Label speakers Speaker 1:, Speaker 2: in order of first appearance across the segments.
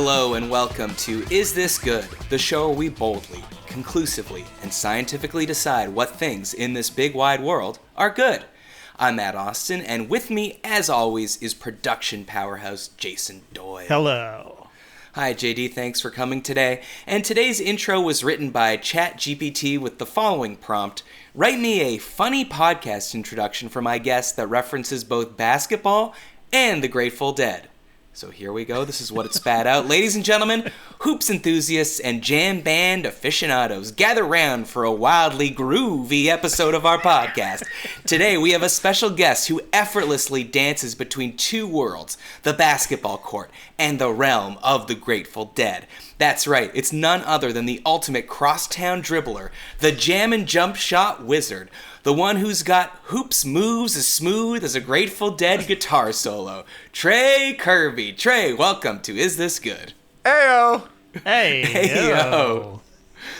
Speaker 1: Hello and welcome to Is This Good? The show where we boldly, conclusively, and scientifically decide what things in this big wide world are good. I'm Matt Austin, and with me, as always, is production powerhouse Jason Doyle.
Speaker 2: Hello.
Speaker 1: Hi JD, thanks for coming today. And today's intro was written by ChatGPT with the following prompt: write me a funny podcast introduction for my guest that references both basketball and the Grateful Dead. So here we go. This is what it spat out. Ladies and gentlemen, hoops enthusiasts and jam band aficionados, gather round for a wildly groovy episode of our podcast. Today we have a special guest who effortlessly dances between two worlds, the basketball court and the realm of the Grateful Dead. That's right, it's none other than the ultimate crosstown dribbler, the jam and jump shot wizard, the one who's got hoops moves as smooth as a Grateful Dead guitar solo, Trey Kerby. Trey, welcome to Is This Good?
Speaker 3: Heyo!
Speaker 2: Hey,
Speaker 1: Heyo!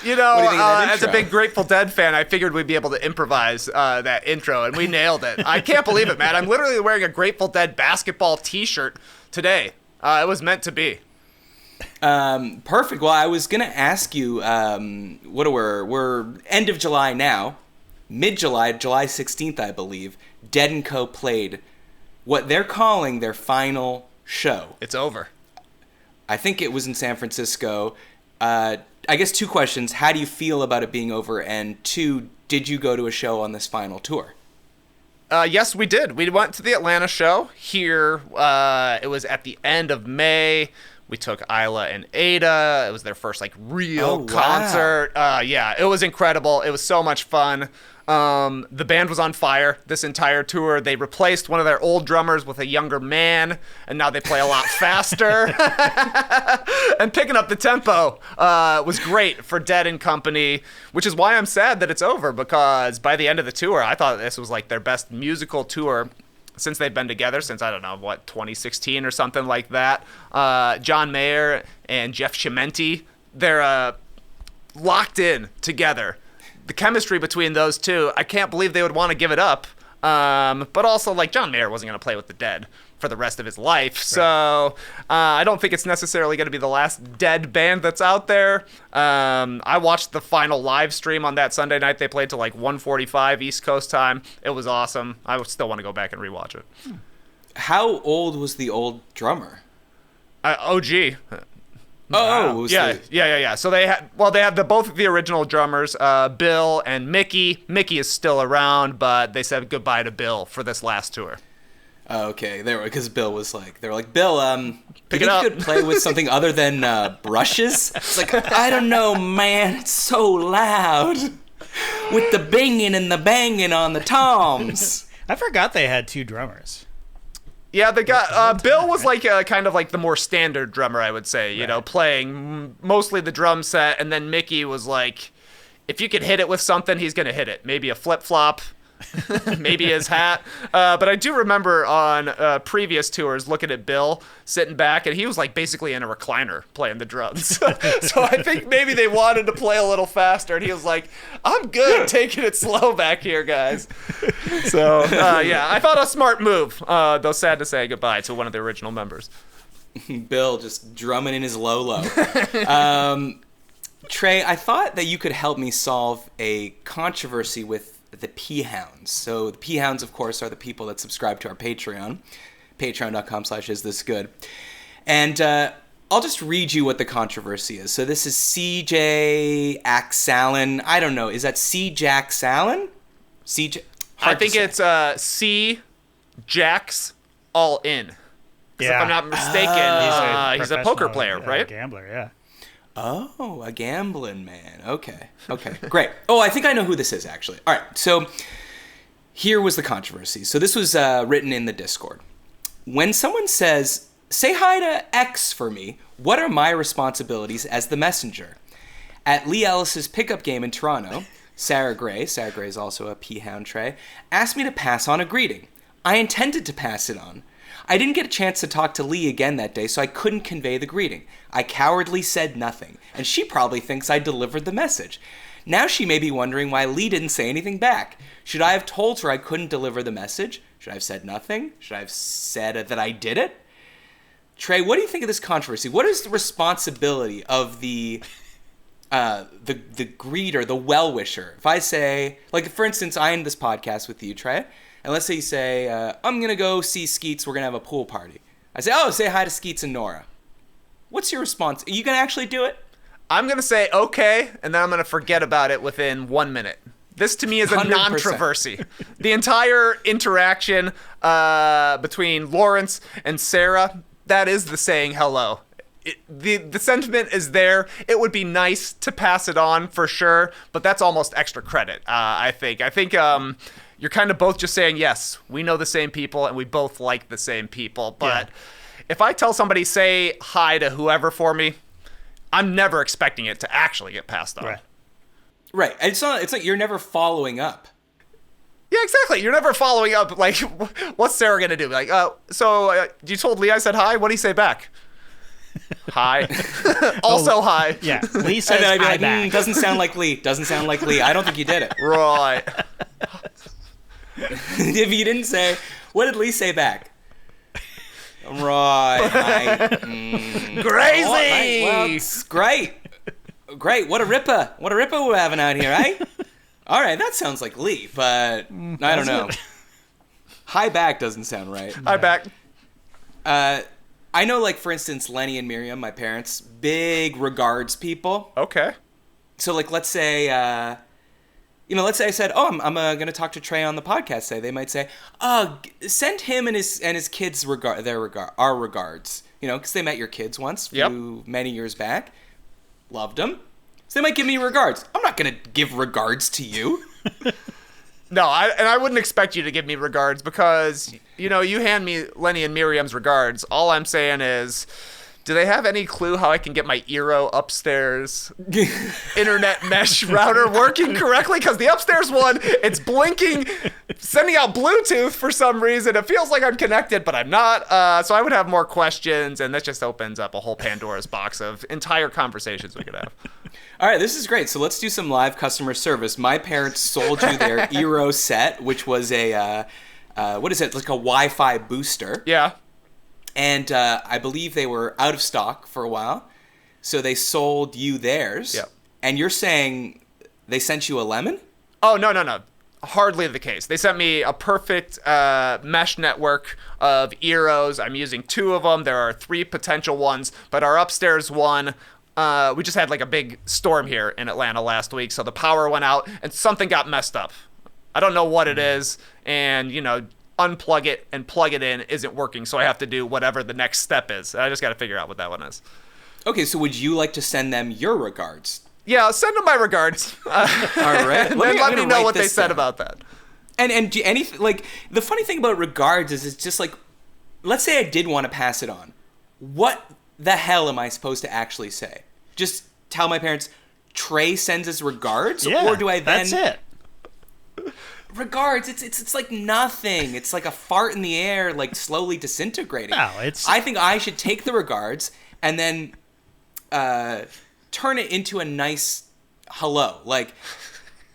Speaker 3: You know,
Speaker 1: What do you think of that
Speaker 3: as a
Speaker 1: intro?
Speaker 3: big Grateful Dead fan, I figured we'd be able to improvise that intro, and we nailed it. I can't believe it, man. I'm literally wearing a Grateful Dead basketball t-shirt today. It was meant to be.
Speaker 1: Perfect. Well, I was going to ask you, we're end of July now. Mid-July, July 16th, I believe, Dead & Co. played what they're calling their final show.
Speaker 3: It's over.
Speaker 1: I think it was in San Francisco. I guess two questions. How do you feel about it being over? And two, did you go to a show on this final tour?
Speaker 3: Yes, we did. We went to the Atlanta show here. It was at the end of May. We took Isla and Ada. It was their first real concert. Yeah, it was incredible. It was so much fun. The band was on fire this entire tour. They replaced one of their old drummers with a younger man, and now they play a lot faster. And picking up the tempo was great for Dead and Company, which is why I'm sad that it's over, because by the end of the tour, I thought this was their best musical tour since they've been together, since, 2016 or something like that. John Mayer and Jeff Chimenti, they're locked in together. The chemistry between those two, I can't believe they would want to give it up. But also, John Mayer wasn't going to play with the Dead for the rest of his life. Right. So I don't think it's necessarily going to be the last Dead band that's out there. I watched the final live stream on that Sunday night. They played till 1:45 East Coast time. It was awesome. I would still want to go back and rewatch it.
Speaker 1: How old was the old drummer?
Speaker 3: OG.
Speaker 1: Oh,
Speaker 3: Yeah. So they had both of the original drummers, Bill and Mickey. Mickey is still around, but they said goodbye to Bill for this last tour.
Speaker 1: Okay, because Bill was Bill,
Speaker 3: Pick
Speaker 1: you
Speaker 3: it up.
Speaker 1: could play with something other than brushes? It's I don't know, man, it's so loud. With the binging and the banging on the toms.
Speaker 2: I forgot they had two drummers.
Speaker 3: Yeah, they got Bill was kind of the more standard drummer, I would say, you know, playing mostly the drum set, and then Mickey was if you could hit it with something, he's gonna hit it. Maybe a flip-flop, maybe his hat. But I do remember on previous tours looking at Bill sitting back, and he was basically in a recliner playing the drums. So I think maybe they wanted to play a little faster, and he was I'm good taking it slow back here, guys. So yeah, I thought a smart move, though sad to say goodbye to one of the original members.
Speaker 1: Bill just drumming in his low. Trey, I thought that you could help me solve a controversy with the P-Hounds. So the P-Hounds, of course, are the people that subscribe to our Patreon, patreon.com/isThisGood. And I'll just read you what the controversy is. So this is CJ Axallen. I don't know. Is that C. Jack Sallin? CJ?
Speaker 3: I think it's C. Jax All In.
Speaker 2: Yeah.
Speaker 3: If I'm not mistaken, he's a poker
Speaker 2: professional,
Speaker 3: player, right?
Speaker 2: Gambler, yeah.
Speaker 1: Oh, a gambling man. Okay, great. Oh, I think I know who this is, actually. All right, so here was the controversy. So this was written in the Discord. When someone says, say hi to X for me, what are my responsibilities as the messenger? At Lee Ellis's pickup game in Toronto, Sarah Gray is also a P-Hound Trey, asked me to pass on a greeting. I intended to pass it on. I didn't get a chance to talk to Lee again that day, so I couldn't convey the greeting. I cowardly said nothing, and she probably thinks I delivered the message. Now she may be wondering why Lee didn't say anything back. Should I have told her I couldn't deliver the message? Should I have said nothing? Should I have said that I did it? Trey, what do you think of this controversy? What is the responsibility of the greeter, the well-wisher? If I say, like, for instance, I end this podcast with you, Trey, and let's say you say, I'm going to go see Skeets, we're going to have a pool party. I say, oh, say hi to Skeets and Nora. What's your response? Are you going to actually do it?
Speaker 3: I'm going to say, okay, and then I'm going to forget about it within 1 minute. This, to me, is a
Speaker 1: 100%.
Speaker 3: non-controversy. The entire interaction between Lawrence and Sarah, that is the saying hello. The sentiment is there. It would be nice to pass it on for sure, but that's almost extra credit, I think. I think you're kind of both just saying, yes, we know the same people and we both like the same people. But if I tell somebody, say hi to whoever for me, I'm never expecting it to actually get passed on.
Speaker 1: Right. It's like you're never following up.
Speaker 3: Yeah, exactly. You're never following up. Like, what's Sarah going to do? Like, so you told Lee I said hi? What did he say back? Hi. Also hi.
Speaker 2: Yeah. Lee says
Speaker 1: And then I'd be
Speaker 2: hi
Speaker 1: like,
Speaker 2: back.
Speaker 1: doesn't sound like Lee. Doesn't sound like Lee. I don't think you did it.
Speaker 3: Right.
Speaker 1: If you didn't say, what did Lee say back? Right.
Speaker 3: Crazy.
Speaker 1: Well, it's great. Great. What a ripper. What a ripper we're having out here, eh? All right, that sounds like Lee, but I don't know. Hi back doesn't sound right.
Speaker 3: Hi back.
Speaker 1: I know, like, for instance, Lenny and Miriam, my parents, big regards people.
Speaker 3: Okay.
Speaker 1: So, like, let's say, let's say I said, oh, I'm going to talk to Trey on the podcast today. They might say, send him and his kids our regards. Because they met your kids once, many years back. Loved them. So they might give me regards. I'm not going to give regards to you.
Speaker 3: No, I wouldn't expect you to give me regards because, you hand me Lenny and Miriam's regards. All I'm saying is, do they have any clue how I can get my Eero upstairs internet mesh router working correctly? Because the upstairs one, it's blinking, sending out Bluetooth for some reason. It feels like I'm connected, but I'm not. So I would have more questions, and that just opens up a whole Pandora's box of entire conversations we could have.
Speaker 1: All right, this is great. So let's do some live customer service. My parents sold you their Eero set, which was a, what is it, like a Wi-Fi booster.
Speaker 3: Yeah.
Speaker 1: And I believe they were out of stock for a while. So they sold you theirs.
Speaker 3: Yep.
Speaker 1: And you're saying they sent you a lemon?
Speaker 3: Oh, no. Hardly the case. They sent me a perfect mesh network of Eeros. I'm using 2 of them. There are 3 potential ones, but our upstairs one, we just had like a big storm here in Atlanta last week, so the power went out and something got messed up. I don't know what it is, and, unplug it and plug it in isn't working, so I have to do whatever the next step is. I just got to figure out what that one is.
Speaker 1: Okay, so would you like to send them your regards?
Speaker 3: Yeah, send them my regards.
Speaker 1: All right.
Speaker 3: Let me know what they said about that.
Speaker 1: And do anything, like, the funny thing about regards is it's just like, let's say I did want to pass it on. What the hell am I supposed to actually say? Just tell my parents, Trey sends his regards?
Speaker 2: Yeah,
Speaker 1: or do I then...
Speaker 2: that's it.
Speaker 1: Regards, it's like nothing. It's like a fart in the air, like slowly disintegrating.
Speaker 2: No,
Speaker 1: I think I should take the regards and then turn it into a nice hello. Like,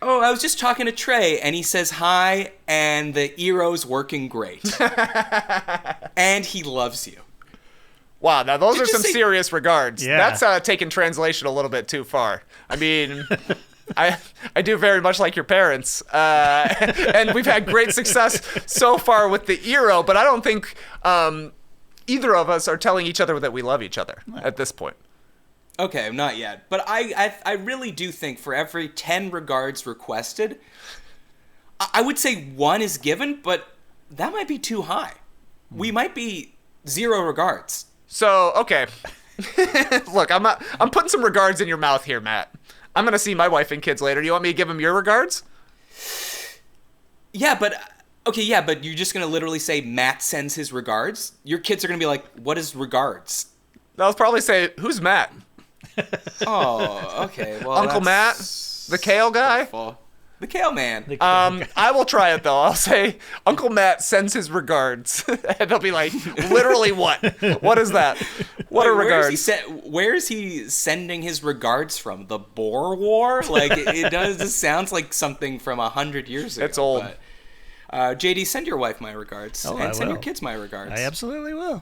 Speaker 1: oh, I was just talking to Trey, and he says hi, and the Eero's working great. And he loves you.
Speaker 3: Wow, now those are some
Speaker 1: say-
Speaker 3: serious regards.
Speaker 2: Yeah.
Speaker 3: That's taking translation a little bit too far. I mean... I do very much like your parents, and we've had great success so far with the Eero, but I don't think either of us are telling each other that we love each other at this point.
Speaker 1: Okay, not yet. But I really do think for every 10 regards requested, I would say 1 is given, but that might be too high. We might be 0 regards.
Speaker 3: So, okay. Look, I'm putting some regards in your mouth here, Matt. I'm going to see my wife and kids later. Do you want me to give them your regards?
Speaker 1: Yeah, but you're just going to literally say Matt sends his regards? Your kids are going to be like, what is regards?
Speaker 3: I'll probably say, who's Matt?
Speaker 1: Oh, okay. Well,
Speaker 3: Uncle Matt? The kale guy?
Speaker 1: Hurtful. The kale man.
Speaker 3: I will try it, though. I'll say, Uncle Matt sends his regards. And they'll be like, literally what? What is that? What are regards?
Speaker 1: Where is he sending his regards from? The Boer War? Like, this sounds like something from 100 years ago.
Speaker 3: It's old.
Speaker 1: But, JD, send your wife my regards.
Speaker 2: Oh,
Speaker 1: and
Speaker 2: I
Speaker 1: send your
Speaker 2: will.
Speaker 1: kids my regards.
Speaker 2: I absolutely will.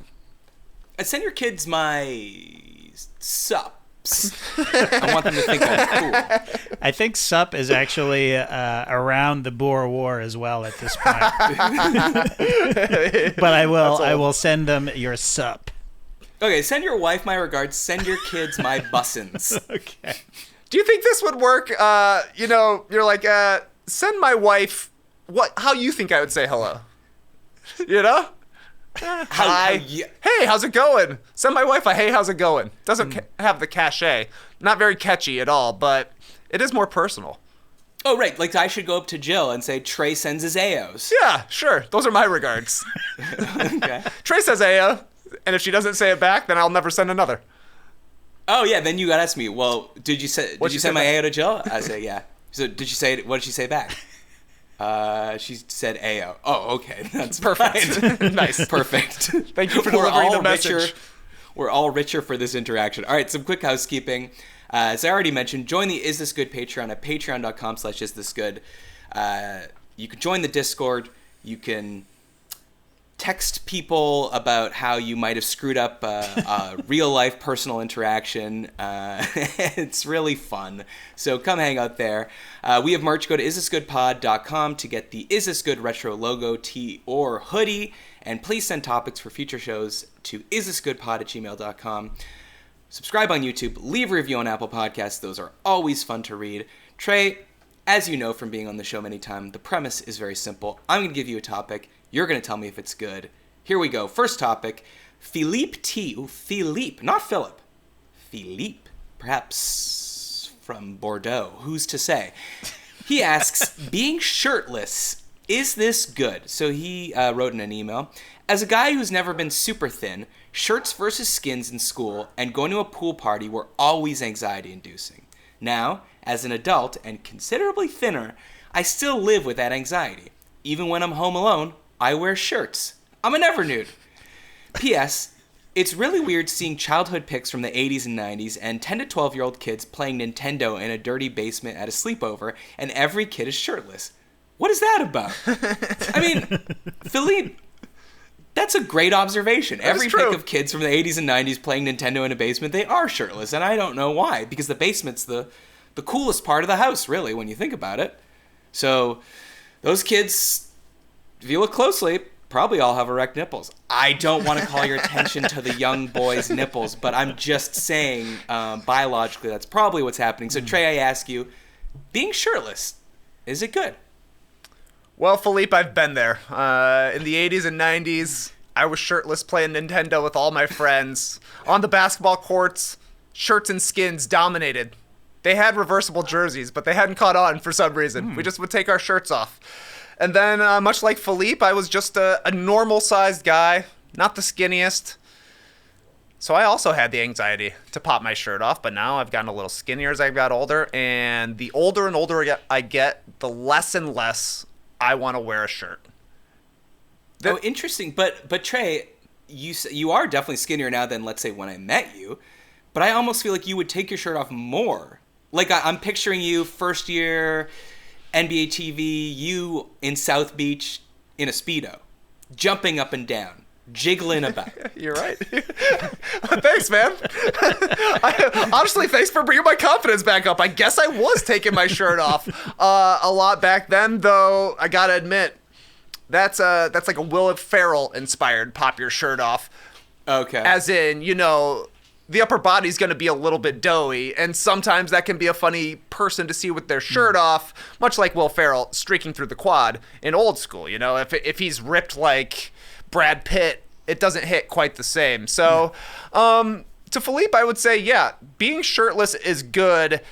Speaker 1: Send your kids my sups. I want them to think I'm cool.
Speaker 2: I think sup is actually around the Boer War as well at this point. But I will send them your sup.
Speaker 1: Okay, send your wife my regards. Send your kids my bussins.
Speaker 2: Okay.
Speaker 3: Do you think this would work? You're like, send my wife how you think I would say hello. You know? Hi. Hey, how's it going? Send my wife a hey, how's it going? Doesn't have the cachet. Not very catchy at all, but it is more personal.
Speaker 1: Oh, right. Like I should go up to Jill and say, Trey sends his Aos.
Speaker 3: Yeah, sure. Those are my regards.
Speaker 1: Okay.
Speaker 3: Trey says Ao, and if she doesn't say it back, then I'll never send another.
Speaker 1: Oh, yeah. Then you got to ask me, well, did you send my Ao to Jill? I say, yeah. So what did she say back? She said Ao. Oh, okay. That's
Speaker 3: perfect. Nice.
Speaker 1: Perfect.
Speaker 3: Thank you for delivering the message.
Speaker 1: We're all richer for this interaction. All right, some quick housekeeping. As I already mentioned, join the Is This Good Patreon at patreon.com/isthisgood. You can join the Discord. You can text people about how you might have screwed up a real-life personal interaction. It's really fun. So come hang out there. We have merch. Go to isthisgoodpod.com to get the Is This Good retro logo, tee, or hoodie. And please send topics for future shows to isthisgoodpod@gmail.com. Subscribe on YouTube. Leave a review on Apple Podcasts. Those are always fun to read. Trey, as you know from being on the show many times, the premise is very simple. I'm going to give you a topic. You're going to tell me if it's good. Here we go. First topic, Philippe T. Ooh, Philippe, not Philip. Philippe, perhaps from Bordeaux. Who's to say? He asks, being shirtless, is this good? So he wrote in an email, as a guy who's never been super thin, shirts versus skins in school and going to a pool party were always anxiety-inducing. Now, as an adult and considerably thinner, I still live with that anxiety. Even when I'm home alone, I wear shirts. I'm a never nude. P.S. It's really weird seeing childhood pics from the 80s and 90s and 10 to 12-year-old kids playing Nintendo in a dirty basement at a sleepover, and every kid is shirtless. What is that about? I mean, Philippe, that's a great observation. Every pic of kids from the 80s and 90s playing Nintendo in a basement, they are shirtless, and I don't know why, because the basement's the coolest part of the house, really, when you think about it. So, those kids, if you look closely, probably all have erect nipples. I don't want to call your attention to the young boy's nipples, but I'm just saying, biologically, that's probably what's happening. So, Trey, I ask you, being shirtless, is it good?
Speaker 3: Well, Philippe, I've been there. In the 80s and 90s, I was shirtless playing Nintendo with all my friends. On the basketball courts, shirts and skins dominated. They had reversible jerseys, but they hadn't caught on for some reason. We just would take our shirts off. And then, much like Philippe, I was just a normal-sized guy, not the skinniest. So I also had the anxiety to pop my shirt off, but now I've gotten a little skinnier as I've got older. And the older and older I get, the less and less I want to wear a shirt.
Speaker 1: Oh, interesting. But Trey, you are definitely skinnier now than, let's say, when I met you. But I almost feel like you would take your shirt off more. Like, I'm picturing you first year NBA TV, you in South Beach in a Speedo, jumping up and down, jiggling about.
Speaker 3: You're right. Thanks, man. Honestly, thanks for bringing my confidence back up. I guess I was taking my shirt off a lot back then, though. I gotta admit, that's like a Will Ferrell inspired pop your shirt off.
Speaker 1: Okay.
Speaker 3: As in, the upper body's going to be a little bit doughy, and sometimes that can be a funny person to see with their shirt off, much like Will Ferrell streaking through the quad in Old School. If he's ripped like Brad Pitt, it doesn't hit quite the same. So, to Philippe, I would say, yeah, being shirtless is good.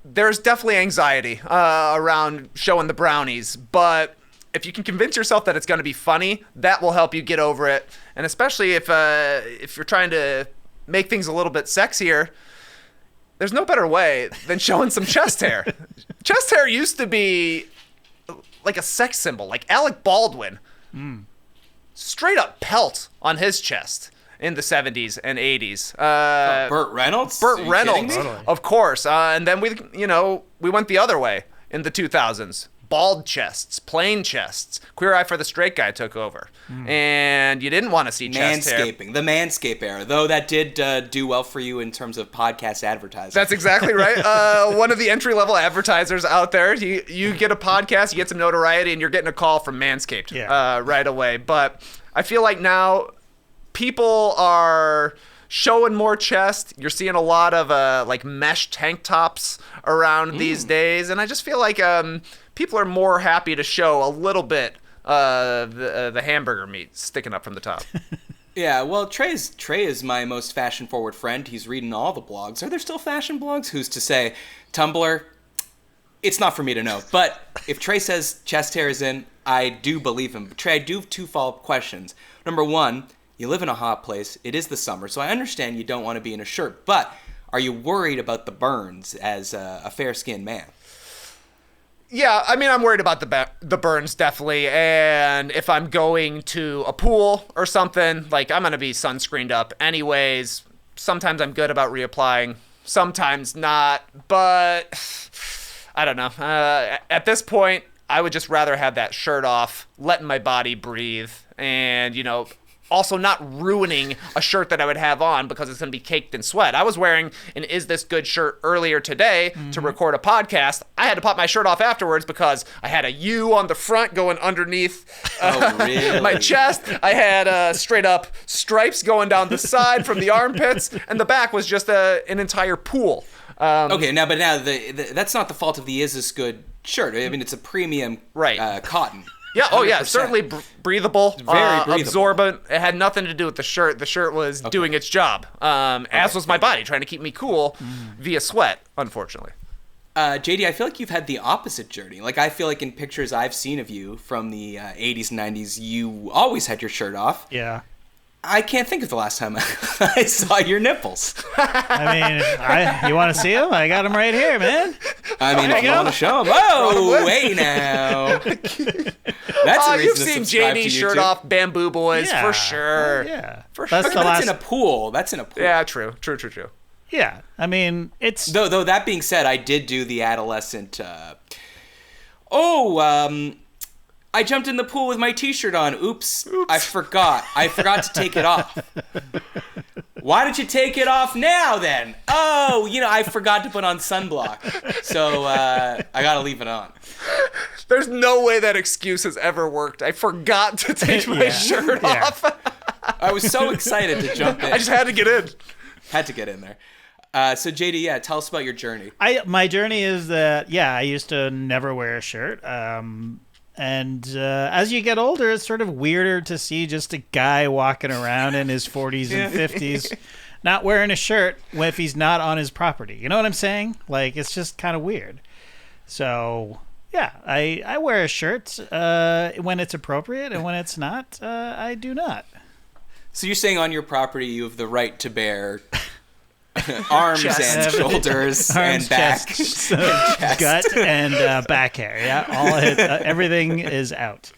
Speaker 3: There's definitely anxiety around showing the brownies, but if you can convince yourself that it's going to be funny, that will help you get over it. And especially if you're trying to make things a little bit sexier, there's no better way than showing some chest hair. Chest hair used to be like a sex symbol, like Alec Baldwin. Straight up pelt on his chest in the 70s and 80s.
Speaker 1: Burt Reynolds?
Speaker 3: Burt Reynolds,
Speaker 2: Totally.
Speaker 3: of course. And then we went the other way in the 2000s. bald chests, plain chests. Queer Eye for the Straight Guy took over. And you didn't want to see chest hair.
Speaker 1: The Manscaped era, though that did do well for you in terms of podcast advertising.
Speaker 3: That's exactly right. One of the entry-level advertisers out there. You get a podcast, you get some notoriety, and you're getting a call from Manscaped right away. But I feel like now people are showing more chest. You're seeing a lot of like mesh tank tops around these days, and I just feel like people are more happy to show a little bit the hamburger meat sticking up from the top.
Speaker 1: Yeah, well, Trey is my most fashion-forward friend. He's reading all the blogs. Are there still fashion blogs? Who's to say? Tumblr, it's not for me to know. But if Trey says chest hair is in, I do believe him. But Trey, I do have 2 follow-up questions. Number 1, you live in a hot place. It is the summer, so I understand you don't want to be in a shirt. But are you worried about the burns as a fair-skinned man?
Speaker 3: Yeah, I mean, I'm worried about the burns, definitely. And if I'm going to a pool or something, like, I'm going to be sunscreened up anyways. Sometimes I'm good about reapplying, sometimes not. But I don't know. At this point, I would just rather have that shirt off, letting my body breathe, and, also not ruining a shirt that I would have on because it's going to be caked in sweat. I was wearing an Is This Good shirt earlier today to record a podcast. I had to pop my shirt off afterwards because I had a U on the front going underneath
Speaker 1: really?
Speaker 3: my chest. I had straight up stripes going down the side from the armpits, and the back was just an entire pool.
Speaker 1: Okay, now that's not the fault of the Is This Good shirt. I mean, it's a premium cotton.
Speaker 3: Yeah, 100%. Certainly breathable,
Speaker 1: very breathable,
Speaker 3: absorbent. It had nothing to do with the shirt. The shirt was doing its job, as was my body, trying to keep me cool via sweat, unfortunately.
Speaker 1: JD, I feel like you've had the opposite journey. Like, I feel like in pictures I've seen of you from the 80s and 90s, you always had your shirt off.
Speaker 2: Yeah.
Speaker 1: I can't think of the last time I saw your nipples.
Speaker 2: I mean, you want to see them? I got them right here, man.
Speaker 1: I mean, if you want to show them. Oh, wait now. That's a reason
Speaker 3: you've
Speaker 1: to
Speaker 3: seen
Speaker 1: subscribe
Speaker 3: JD
Speaker 1: to
Speaker 3: shirt
Speaker 1: YouTube.
Speaker 3: off Bamboo Boys, for sure.
Speaker 2: Yeah.
Speaker 3: For sure.
Speaker 1: That's in a pool.
Speaker 3: Yeah, true.
Speaker 2: Yeah. I mean, it's...
Speaker 1: Though that being said, I did do the adolescent... I jumped in the pool with my t-shirt on. Oops. I forgot. To take it off. Why did you take it off now then? Oh, I forgot to put on sunblock. So I got to leave it on.
Speaker 3: There's no way that excuse has ever worked. I forgot to take my shirt off.
Speaker 1: I was so excited to jump in.
Speaker 3: I just had to get in.
Speaker 1: Had to get in there. So JD, tell us about your journey.
Speaker 2: My journey is that, I used to never wear a shirt. And as you get older, it's sort of weirder to see just a guy walking around in his 40s and 50s not wearing a shirt if he's not on his property. You know what I'm saying? Like, it's just kind of weird. So, I wear a shirt when it's appropriate, and when it's not, I do not.
Speaker 1: So you're saying on your property you have the right to bear arms and shoulders and back,
Speaker 2: chest, gut and back hair. Yeah, everything is out.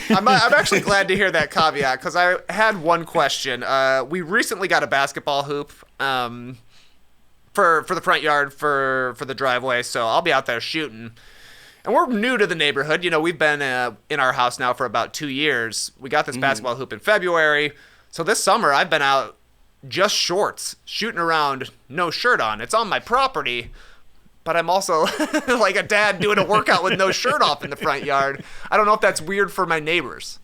Speaker 3: I'm actually glad to hear that caveat because I had one question. We recently got a basketball hoop for the front yard for the driveway, so I'll be out there shooting. And we're new to the neighborhood. We've been in our house now for about 2 years. We got this basketball hoop in February, so this summer I've been out just shorts, shooting around, no shirt on. It's on my property, but I'm also like a dad doing a workout with no shirt off in the front yard. I don't know if that's weird for my neighbors.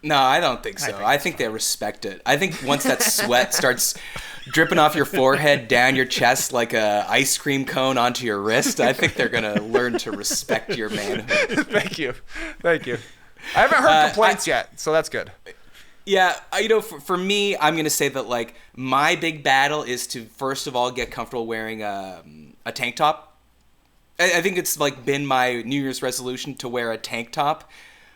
Speaker 1: No, I don't think so. I think they respect it. I think once that sweat starts dripping off your forehead, down your chest like a ice cream cone onto your wrist, I think they're going to learn to respect your manhood.
Speaker 3: Thank you. I haven't heard complaints yet, so that's good.
Speaker 1: Yeah, for me, I'm going to say that, like, my big battle is to, first of all, get comfortable wearing a tank top. I think it's, like, been my New Year's resolution to wear a tank top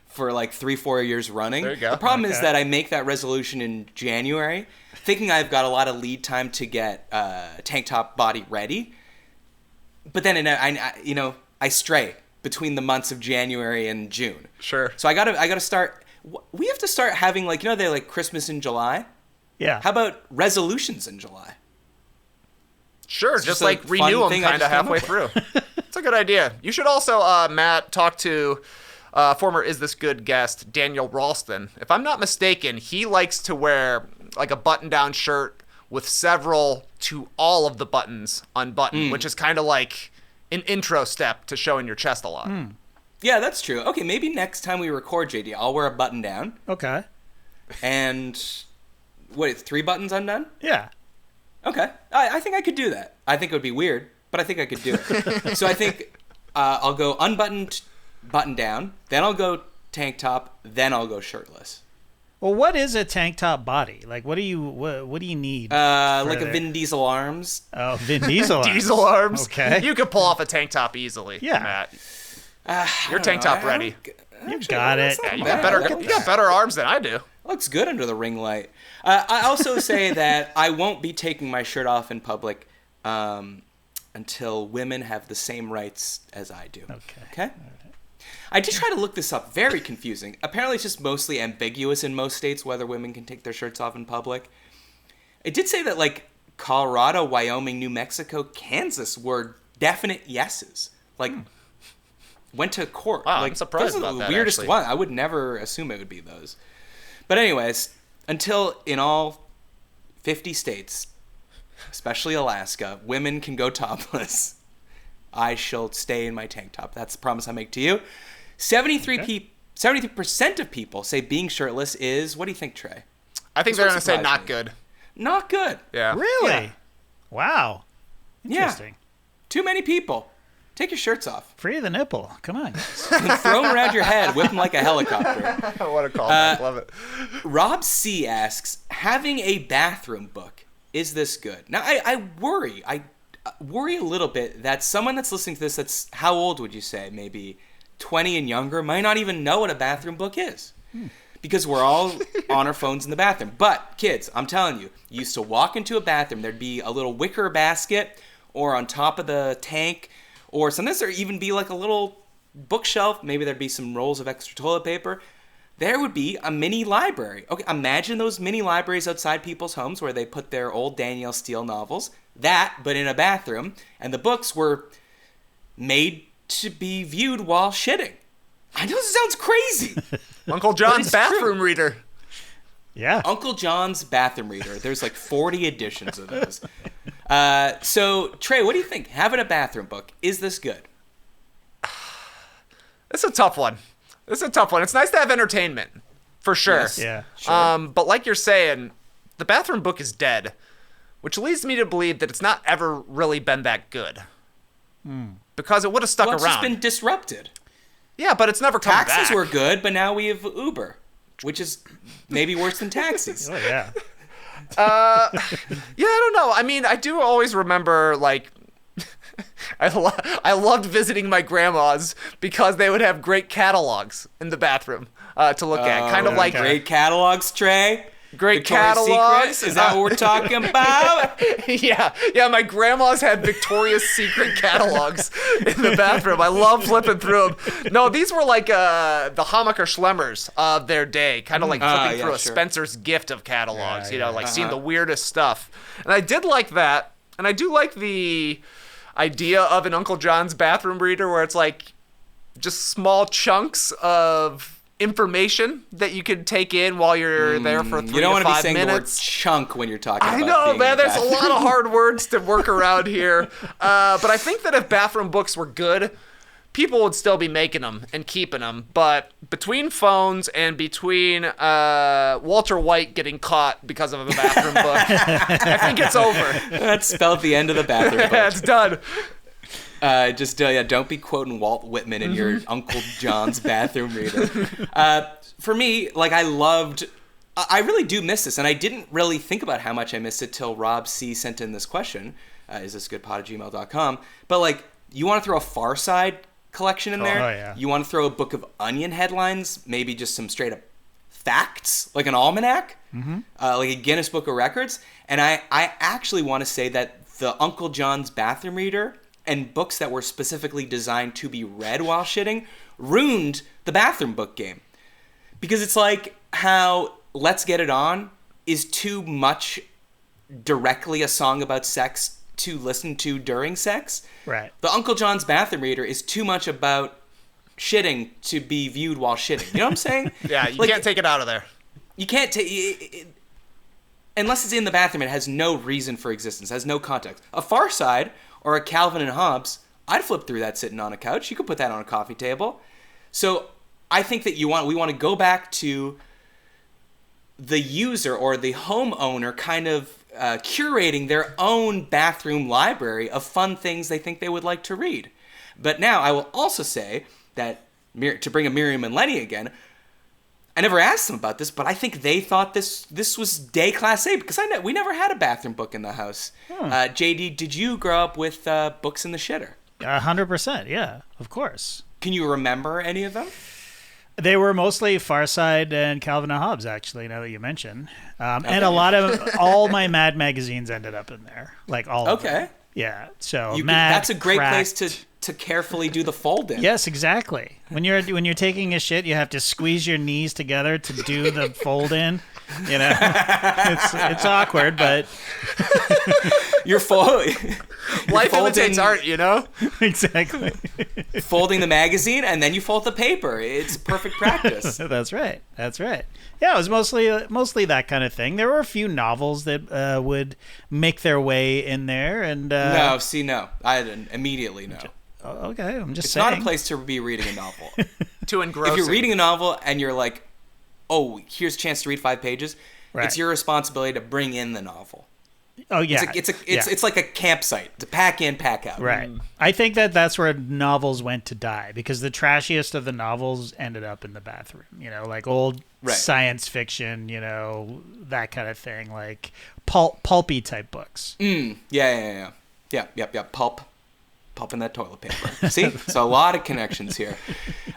Speaker 1: for, like, 3-4 years running.
Speaker 3: There you go.
Speaker 1: The problem is that I make that resolution in January, thinking I've got a lot of lead time to get tank top body ready. But then, I stray between the months of January and June.
Speaker 3: Sure.
Speaker 1: So I gotta start... We have to start having, like, they like Christmas in July.
Speaker 2: Yeah.
Speaker 1: How about resolutions in July?
Speaker 3: Sure, just like renew them kind of halfway through. It's a good idea. You should also, Matt, talk to former Is This Good guest Daniel Ralston. If I'm not mistaken, he likes to wear like a button-down shirt with several to all of the buttons unbuttoned, which is kind of like an intro step to showing your chest a lot.
Speaker 1: Yeah, that's true. Okay, maybe next time we record, JD, I'll wear a button down.
Speaker 2: Okay.
Speaker 1: And what, 3 buttons undone?
Speaker 2: Yeah.
Speaker 1: Okay. I think I could do that. I think it would be weird, but I think I could do it. So I think I'll go unbuttoned, button down, then I'll go tank top, then I'll go shirtless.
Speaker 2: Well, what is a tank top body? Like, what do you need?
Speaker 1: Like a Vin Diesel arms.
Speaker 2: Oh, Vin Diesel arms.
Speaker 3: Diesel arms.
Speaker 2: Okay.
Speaker 3: You could pull off a tank top easily,
Speaker 2: Yeah.
Speaker 3: Matt. You're tank top ready.
Speaker 2: You got it.
Speaker 3: Yeah, you got better arms than I do.
Speaker 1: Looks good under the ring light. I also say that I won't be taking my shirt off in public until women have the same rights as I do. Okay?
Speaker 2: Right.
Speaker 1: I did try to look this up. Very confusing. Apparently it's just mostly ambiguous in most states whether women can take their shirts off in public. It did say that, like, Colorado, Wyoming, New Mexico, Kansas were definite yeses. Like, went to court.
Speaker 3: Wow,
Speaker 1: like,
Speaker 3: I'm surprised
Speaker 1: those are
Speaker 3: about
Speaker 1: the
Speaker 3: that,
Speaker 1: weirdest
Speaker 3: actually.
Speaker 1: one. I would never assume it would be those. But anyways, until in all 50 states, especially Alaska, women can go topless, I shall stay in my tank top. That's the promise I make to you. 73% of people say being shirtless is, what do you think, Trey?
Speaker 3: I think
Speaker 1: This
Speaker 3: they're
Speaker 1: would
Speaker 3: going to say
Speaker 1: surprise
Speaker 3: not
Speaker 1: me.
Speaker 3: good.
Speaker 1: Not good.
Speaker 3: Yeah.
Speaker 2: Really?
Speaker 1: Yeah.
Speaker 2: Wow.
Speaker 1: Yeah.
Speaker 2: Interesting.
Speaker 1: Too many people. Take your shirts off.
Speaker 2: Free the nipple. Come on.
Speaker 1: Throw them around your head. Whip them like a helicopter.
Speaker 3: What a call. Love it.
Speaker 1: Rob C. asks, having a bathroom book, is this good? Now, I worry. I worry a little bit that someone that's listening to this, that's, how old would you say? Maybe 20 and younger, might not even know what a bathroom book is. Because we're all on our phones in the bathroom. But, kids, I'm telling you, you used to walk into a bathroom, there'd be a little wicker basket, or on top of the tank, or sometimes there'd even be like a little bookshelf. Maybe there'd be some rolls of extra toilet paper. There would be a mini library. Okay, imagine those mini libraries outside people's homes where they put their old Danielle Steele novels. That, but in a bathroom. And the books were made to be viewed while shitting. I know this sounds crazy.
Speaker 3: Uncle John's
Speaker 1: it's
Speaker 3: bathroom
Speaker 1: true.
Speaker 3: reader.
Speaker 2: Yeah.
Speaker 1: Uncle John's bathroom reader. There's like 40 editions of those. So, Trey, what do you think? Having a bathroom book, is this good?
Speaker 3: It's a tough one. It's nice to have entertainment, for sure.
Speaker 1: Yes.
Speaker 2: Yeah.
Speaker 1: Sure.
Speaker 3: But like you're saying, the bathroom book is dead, which leads me to believe that it's not ever really been that good. Because it would have stuck
Speaker 1: Well, it's
Speaker 3: around.
Speaker 1: just been disrupted.
Speaker 3: Yeah, but it's never come back.
Speaker 1: Taxis were good, but now we have Uber, which is maybe worse than taxis.
Speaker 2: Oh, yeah.
Speaker 3: Yeah, I don't know. I mean, I do always remember, like, I loved visiting my grandma's because they would have great catalogs in the bathroom to look at. Kind of like
Speaker 1: Great catalogs, Trey.
Speaker 3: great
Speaker 1: Victoria's
Speaker 3: catalogs.
Speaker 1: Secret? Is that what we're talking about?
Speaker 3: Yeah, my grandma's had Victoria's Secret catalogs in the bathroom. I love flipping through them. No, these were like the Hammacher Schlemmers of their day, kind of like flipping through a
Speaker 1: sure.
Speaker 3: Spencer's Gift of catalogs,
Speaker 2: Yeah,
Speaker 3: like seeing the weirdest stuff. And I did like that, and I do like the idea of an Uncle John's bathroom reader where it's like just small chunks of information that you could take in while you're there for 3
Speaker 1: You don't
Speaker 3: to
Speaker 1: want to be
Speaker 3: 5
Speaker 1: saying
Speaker 3: minutes.
Speaker 1: the word chunk when you're talking
Speaker 3: I
Speaker 1: about
Speaker 3: know,
Speaker 1: being
Speaker 3: man.
Speaker 1: in
Speaker 3: There's a
Speaker 1: bathroom.
Speaker 3: lot of hard words to work around here. But I think that if bathroom books were good, people would still be making them and keeping them. But between phones and between Walter White getting caught because of a bathroom book, I think it's over.
Speaker 1: That's spelled the end of the bathroom book.
Speaker 3: It's done.
Speaker 1: Don't be quoting Walt Whitman in your Uncle John's bathroom reader. For me, like, I really do miss this, and I didn't really think about how much I missed it till Rob C. sent in this question, isthisgoodpod@gmail.com, but, like, you want to throw a Far Side collection in there?
Speaker 2: Oh, yeah.
Speaker 1: You want to throw a book of Onion headlines, maybe just some straight-up facts, like an almanac, like a Guinness Book of Records, and I actually want to say that the Uncle John's bathroom reader and books that were specifically designed to be read while shitting ruined the bathroom book game. Because it's like how Let's Get It On is too much directly a song about sex to listen to during sex.
Speaker 2: Right.
Speaker 1: The Uncle John's bathroom reader is too much about shitting to be viewed while shitting. You know what I'm saying?
Speaker 3: Yeah, you can't take it out of there.
Speaker 1: You can't take... Unless it's in the bathroom, it has no reason for existence, has no context. A Far Side or a Calvin and Hobbes, I'd flip through that sitting on a couch. You could put that on a coffee table. So I think that we want to go back to the user or the homeowner kind of curating their own bathroom library of fun things they think they would like to read. But now I will also say that, to bring a Miriam and Lenny again, I never asked them about this, but I think they thought this was day class A because we never had a bathroom book in the house. JD, did you grow up with books in the shitter?
Speaker 2: 100%, yeah, of course.
Speaker 1: Can you remember any of them?
Speaker 2: They were mostly Far Side and Calvin and Hobbes, actually, now that you mention. And a lot of, all my Mad magazines ended up in there, like all of them. Yeah, so Mad,
Speaker 1: that's a great
Speaker 2: Cracked.
Speaker 1: place to carefully do the fold-in.
Speaker 2: Yes, exactly. When you're taking a shit, you have to squeeze your knees together to do the fold-in. You know, it's awkward, but
Speaker 1: You're
Speaker 3: Life imitates art, you know?
Speaker 2: Exactly.
Speaker 1: Folding the magazine, and then you fold the paper. It's perfect practice.
Speaker 2: That's right. Yeah, it was mostly that kind of thing. There were a few novels that would make their way in there, and
Speaker 1: No. I didn't immediately know.
Speaker 2: Okay, I'm just
Speaker 1: It's
Speaker 2: saying.
Speaker 1: not a place to be reading a novel.
Speaker 3: Too engrossing.
Speaker 1: If you're reading a novel and you're like, oh, here's a chance to read 5 pages,
Speaker 2: Right.
Speaker 1: It's your responsibility to bring in the novel.
Speaker 2: Oh yeah,
Speaker 1: It's like a campsite to pack in, pack out.
Speaker 2: right. I think that's where novels went to die because the trashiest of the novels ended up in the bathroom. You know, like old science fiction. You know, that kind of thing, like pulpy type books.
Speaker 1: Yeah. Pulp in that toilet paper. See? So a lot of connections here.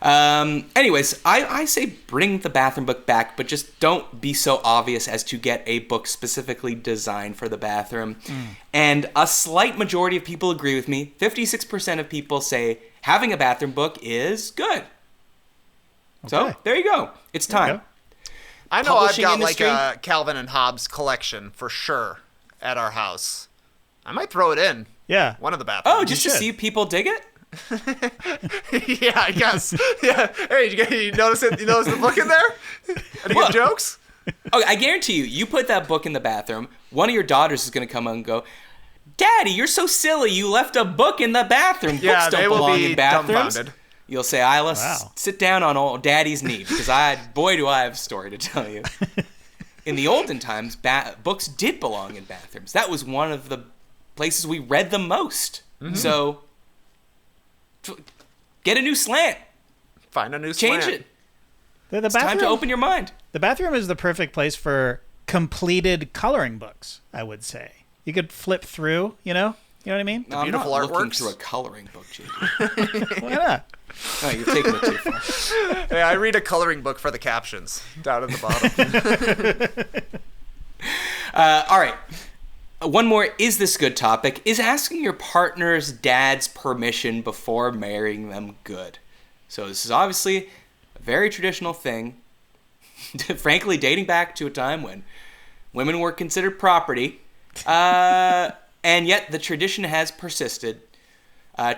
Speaker 1: Anyways, I say bring the bathroom book back, but just don't be so obvious as to get a book specifically designed for the bathroom. And a slight majority of people agree with me. 56% of people say having a bathroom book is good. So there you go. It's time.
Speaker 3: I know
Speaker 1: Publishing
Speaker 3: I've got
Speaker 1: industry?
Speaker 3: like a Calvin and Hobbes collection for sure at our house. I might throw it in.
Speaker 2: Yeah.
Speaker 3: One of the bathrooms.
Speaker 1: Oh, just to see if people dig it?
Speaker 3: Yeah, I guess. Yeah. Hey, you notice it? You notice the book in there? Any good jokes?
Speaker 1: Okay, I guarantee you put that book in the bathroom, one of your daughters is going to come and go, Daddy, you're so silly. You left a book in the bathroom.
Speaker 3: Yeah,
Speaker 1: Books don't
Speaker 3: they will
Speaker 1: belong
Speaker 3: be
Speaker 1: in bathrooms.
Speaker 3: dumbfounded.
Speaker 1: You'll say, Isla,
Speaker 2: Wow.
Speaker 1: sit down on old Daddy's knee because boy, do I have a story to tell you. In the olden times, books did belong in bathrooms. That was one of the places we read the most. So get a new slant.
Speaker 3: Find a new
Speaker 1: Change
Speaker 3: slant.
Speaker 1: it.
Speaker 2: The
Speaker 1: It's time to open your mind.
Speaker 2: The bathroom is the perfect place for completed coloring books, I would say. You could flip through, you know what I mean?
Speaker 1: No, I'm
Speaker 3: beautiful
Speaker 1: not looking
Speaker 3: artworks.
Speaker 1: through a coloring book, JD.
Speaker 2: Why not?
Speaker 1: No, you're taking it too far.
Speaker 3: Hey, I read a coloring book for the captions down at the bottom.
Speaker 1: All right. One more is this good topic. Is asking your partner's dad's permission before marrying them good? So this is obviously a very traditional thing. Frankly, dating back to a time when women were considered property. And yet the tradition has persisted.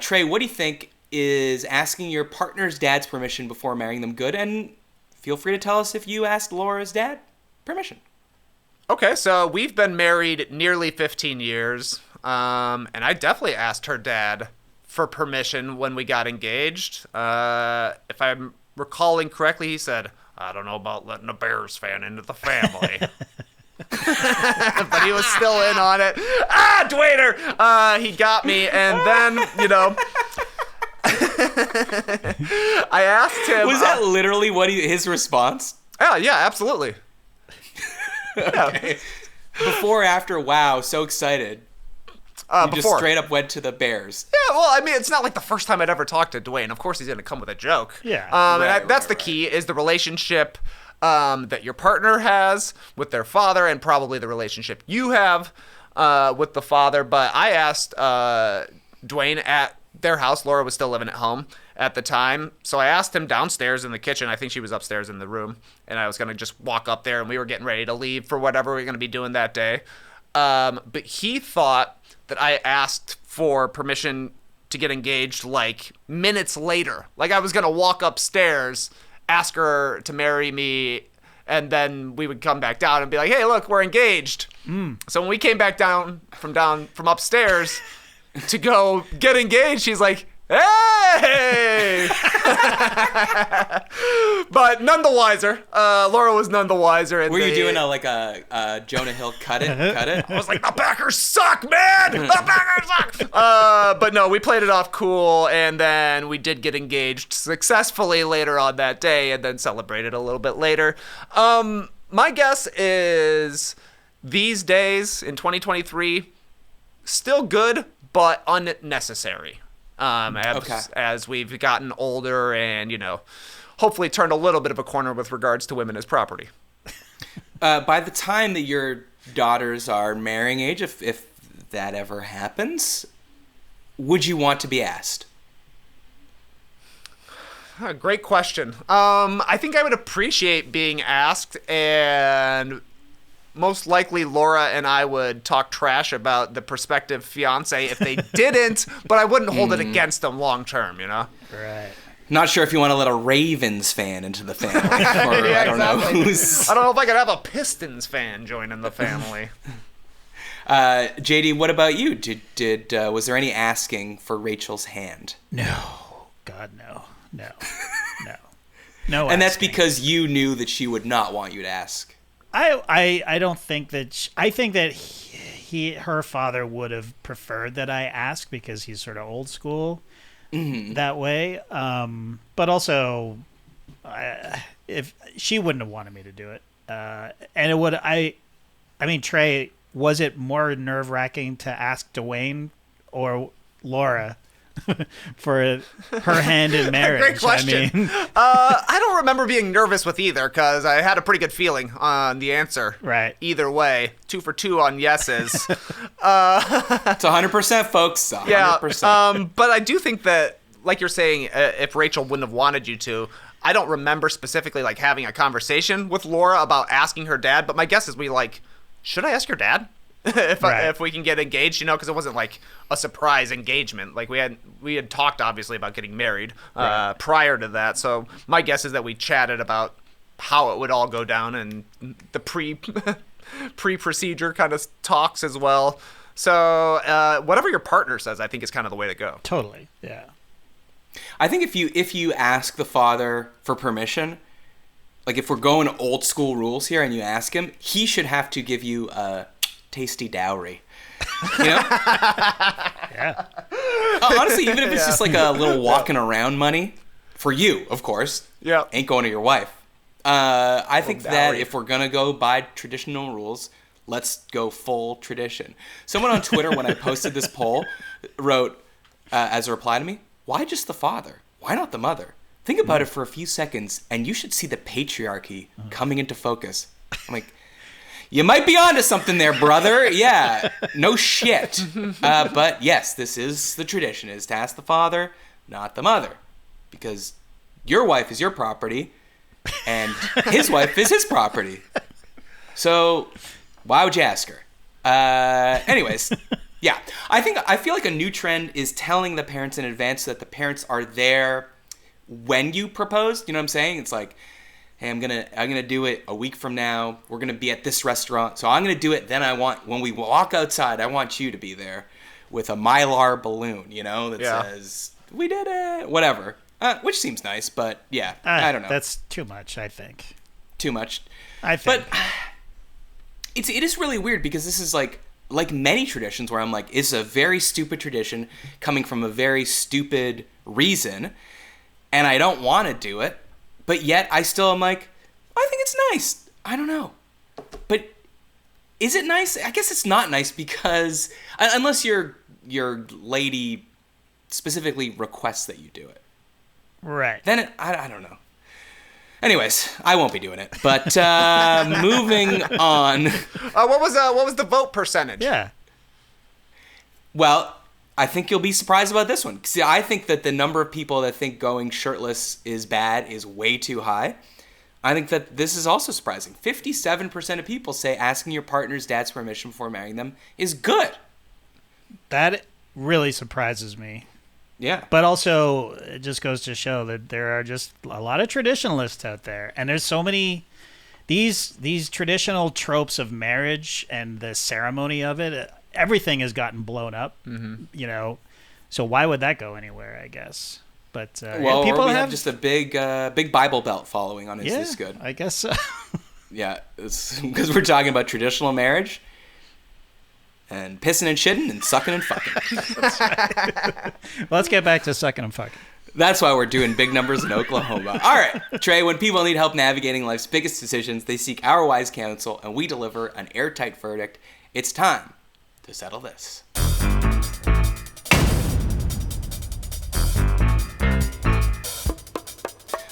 Speaker 1: Trey, what do you think is asking your partner's dad's permission before marrying them good? And feel free to tell us if you asked Laura's dad permission.
Speaker 3: Okay, so we've been married nearly 15 years, and I definitely asked her dad for permission when we got engaged. If I'm recalling correctly, he said, I don't know about letting a Bears fan into the family. But he was still in on it. Dwainer! He got me, and then, I asked him...
Speaker 1: Was that literally his response?
Speaker 3: Yeah, absolutely.
Speaker 1: Okay. Before or after, wow, so excited. You
Speaker 3: Before.
Speaker 1: just straight up went to the Bears.
Speaker 3: Yeah, well, I mean, it's not like the first time I'd ever talked to Dwayne. Of course, he's going to come with a joke.
Speaker 2: Yeah.
Speaker 3: That's the key, is the relationship that your partner has with their father and probably the relationship you have with the father. But I asked Dwayne at their house. Laura was still living at home at the time. So I asked him downstairs in the kitchen. I think she was upstairs in the room. And I was going to just walk up there, and we were getting ready to leave for whatever we were going to be doing that day. But he thought that I asked for permission to get engaged like minutes later. Like I was going to walk upstairs, ask her to marry me, and then we would come back down and be like, hey, look, we're engaged. So when we came back down from upstairs to go get engaged, she's like, hey! But none the wiser. Laura was none the wiser. And
Speaker 1: were you doing a Jonah Hill cut it?
Speaker 3: I was like, the Packers suck, man! The Packers suck! But no, we played it off cool, and then we did get engaged successfully later on that day, and then celebrated a little bit later. My guess is these days in 2023, still good, but unnecessary. As we've gotten older and, hopefully turned a little bit of a corner with regards to women as property.
Speaker 1: By the time that your daughters are marrying age, if that ever happens, would you want to be asked?
Speaker 3: Great question. I think I would appreciate being asked, and most likely Laura and I would talk trash about the prospective fiance if they didn't, but I wouldn't hold it against them long term,
Speaker 2: Right.
Speaker 1: Not sure if you want to let a Ravens fan into the family. Or,
Speaker 3: Yeah,
Speaker 1: I don't know.
Speaker 3: I don't know if I could have a Pistons fan join in the family.
Speaker 1: JD, what about you? Was there any asking for Rachel's hand?
Speaker 2: No. God, no. No.
Speaker 1: And that's
Speaker 2: asking.
Speaker 1: because you knew that she would not want you to ask.
Speaker 2: I don't think that I think that her father would have preferred that I ask because he's sort of old school that way. But also, if she wouldn't have wanted me to do it, and it would I mean, Trey, was it more nerve-wracking to ask Dwayne or Laura for her hand in marriage?
Speaker 3: Great question.
Speaker 2: I mean,
Speaker 3: I don't remember being nervous with either because I had a pretty good feeling on the answer.
Speaker 2: Right.
Speaker 3: Either way, 2 for 2 on yeses.
Speaker 1: It's 100%, folks. 100%.
Speaker 3: Yeah. But I do think that, like you're saying, if Rachel wouldn't have wanted you to, I don't remember specifically like having a conversation with Laura about asking her dad. But my guess is should I ask your dad? if we can get engaged, because it wasn't like a surprise engagement. Like we had talked obviously about getting married prior to that. So my guess is that we chatted about how it would all go down and the pre-procedure kind of talks as well. So whatever your partner says, I think is kind of the way to go.
Speaker 2: Totally. Yeah.
Speaker 1: I think if you ask the father for permission, like if we're going old school rules here and you ask him, he should have to give you a tasty dowry.
Speaker 2: Yeah.
Speaker 1: Honestly, even if it's just like a little walking around money for you, of course.
Speaker 3: Yeah.
Speaker 1: Ain't going to your wife. I think that
Speaker 3: dowry.
Speaker 1: if we're gonna go by traditional rules, let's go full tradition. Someone on Twitter, when I posted this poll, wrote as a reply to me, "Why just the father? Why not the mother? Think about it for a few seconds, and you should see the patriarchy coming into focus." I'm like, you might be onto something there, brother. Yeah, no shit. But yes, this is the tradition, is to ask the father, not the mother. Because your wife is your property, and his wife is his property. So why would you ask her? Anyways, yeah. I feel like a new trend is telling the parents in advance so that the parents are there when you propose. You know what I'm saying? It's like, hey, I'm gonna do it a week from now. We're gonna be at this restaurant, so I'm gonna do it. Then when we walk outside, I want you to be there with a Mylar balloon, that says we did it, whatever. Which seems nice, but yeah, I don't know.
Speaker 2: That's too much, I think.
Speaker 1: Too much,
Speaker 2: I think.
Speaker 1: But it is really weird because this is like many traditions where I'm like, it's a very stupid tradition coming from a very stupid reason, and I don't want to do it. But yet, I still am like, I think it's nice. I don't know. But is it nice? I guess it's not nice because unless your lady specifically requests that you do it.
Speaker 2: Right.
Speaker 1: Then I don't know. Anyways, I won't be doing it. But moving on.
Speaker 3: What was the vote percentage?
Speaker 2: Yeah.
Speaker 1: Well, I think you'll be surprised about this one. See, I think that the number of people that think going shirtless is bad is way too high. I think that this is also surprising. 57% of people say asking your partner's dad's permission before marrying them is good.
Speaker 2: That really surprises me.
Speaker 1: Yeah.
Speaker 2: But also, it just goes to show that there are just a lot of traditionalists out there. And there's so many... These traditional tropes of marriage and the ceremony of it, everything has gotten blown up, you know. So why would that go anywhere, I guess? But
Speaker 1: well, people have just a big Bible Belt following on Is This Good?
Speaker 2: I guess so.
Speaker 1: Yeah, it's because we're talking about traditional marriage and pissing and shitting and sucking and fucking.
Speaker 2: That's right. Let's get back to sucking and fucking.
Speaker 1: That's why we're doing big numbers in Oklahoma. All right, Trey, when people need help navigating life's biggest decisions, they seek our wise counsel, and we deliver an airtight verdict. It's time to settle this.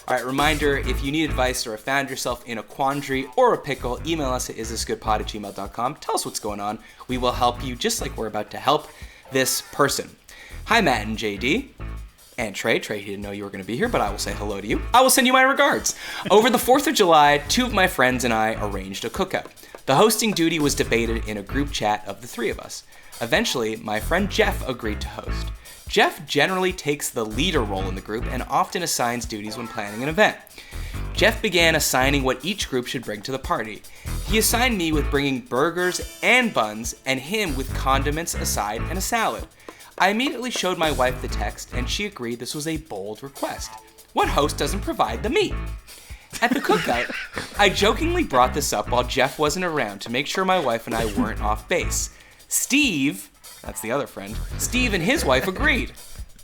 Speaker 1: All right, reminder, if you need advice or have found yourself in a quandary or a pickle, email us at isthisgoodpod@gmail.com. Tell us what's going on. We will help you just like we're about to help this person. Hi, Matt and JD. And Trey, he didn't know you were going to be here, but I will say hello to you. I will send you my regards. Over the 4th of July, 2 of my friends and I arranged a cookout. The hosting duty was debated in a group chat of the 3 of us. Eventually, my friend Jeff agreed to host. Jeff generally takes the leader role in the group and often assigns duties when planning an event. Jeff began assigning what each group should bring to the party. He assigned me with bringing burgers and buns, and him with condiments, a side, and a salad. I immediately showed my wife the text, and she agreed this was a bold request. What host doesn't provide the meat? At the cookout, I jokingly brought this up while Jeff wasn't around to make sure my wife and I weren't off base. Steve, that's the other friend, Steve and his wife agreed.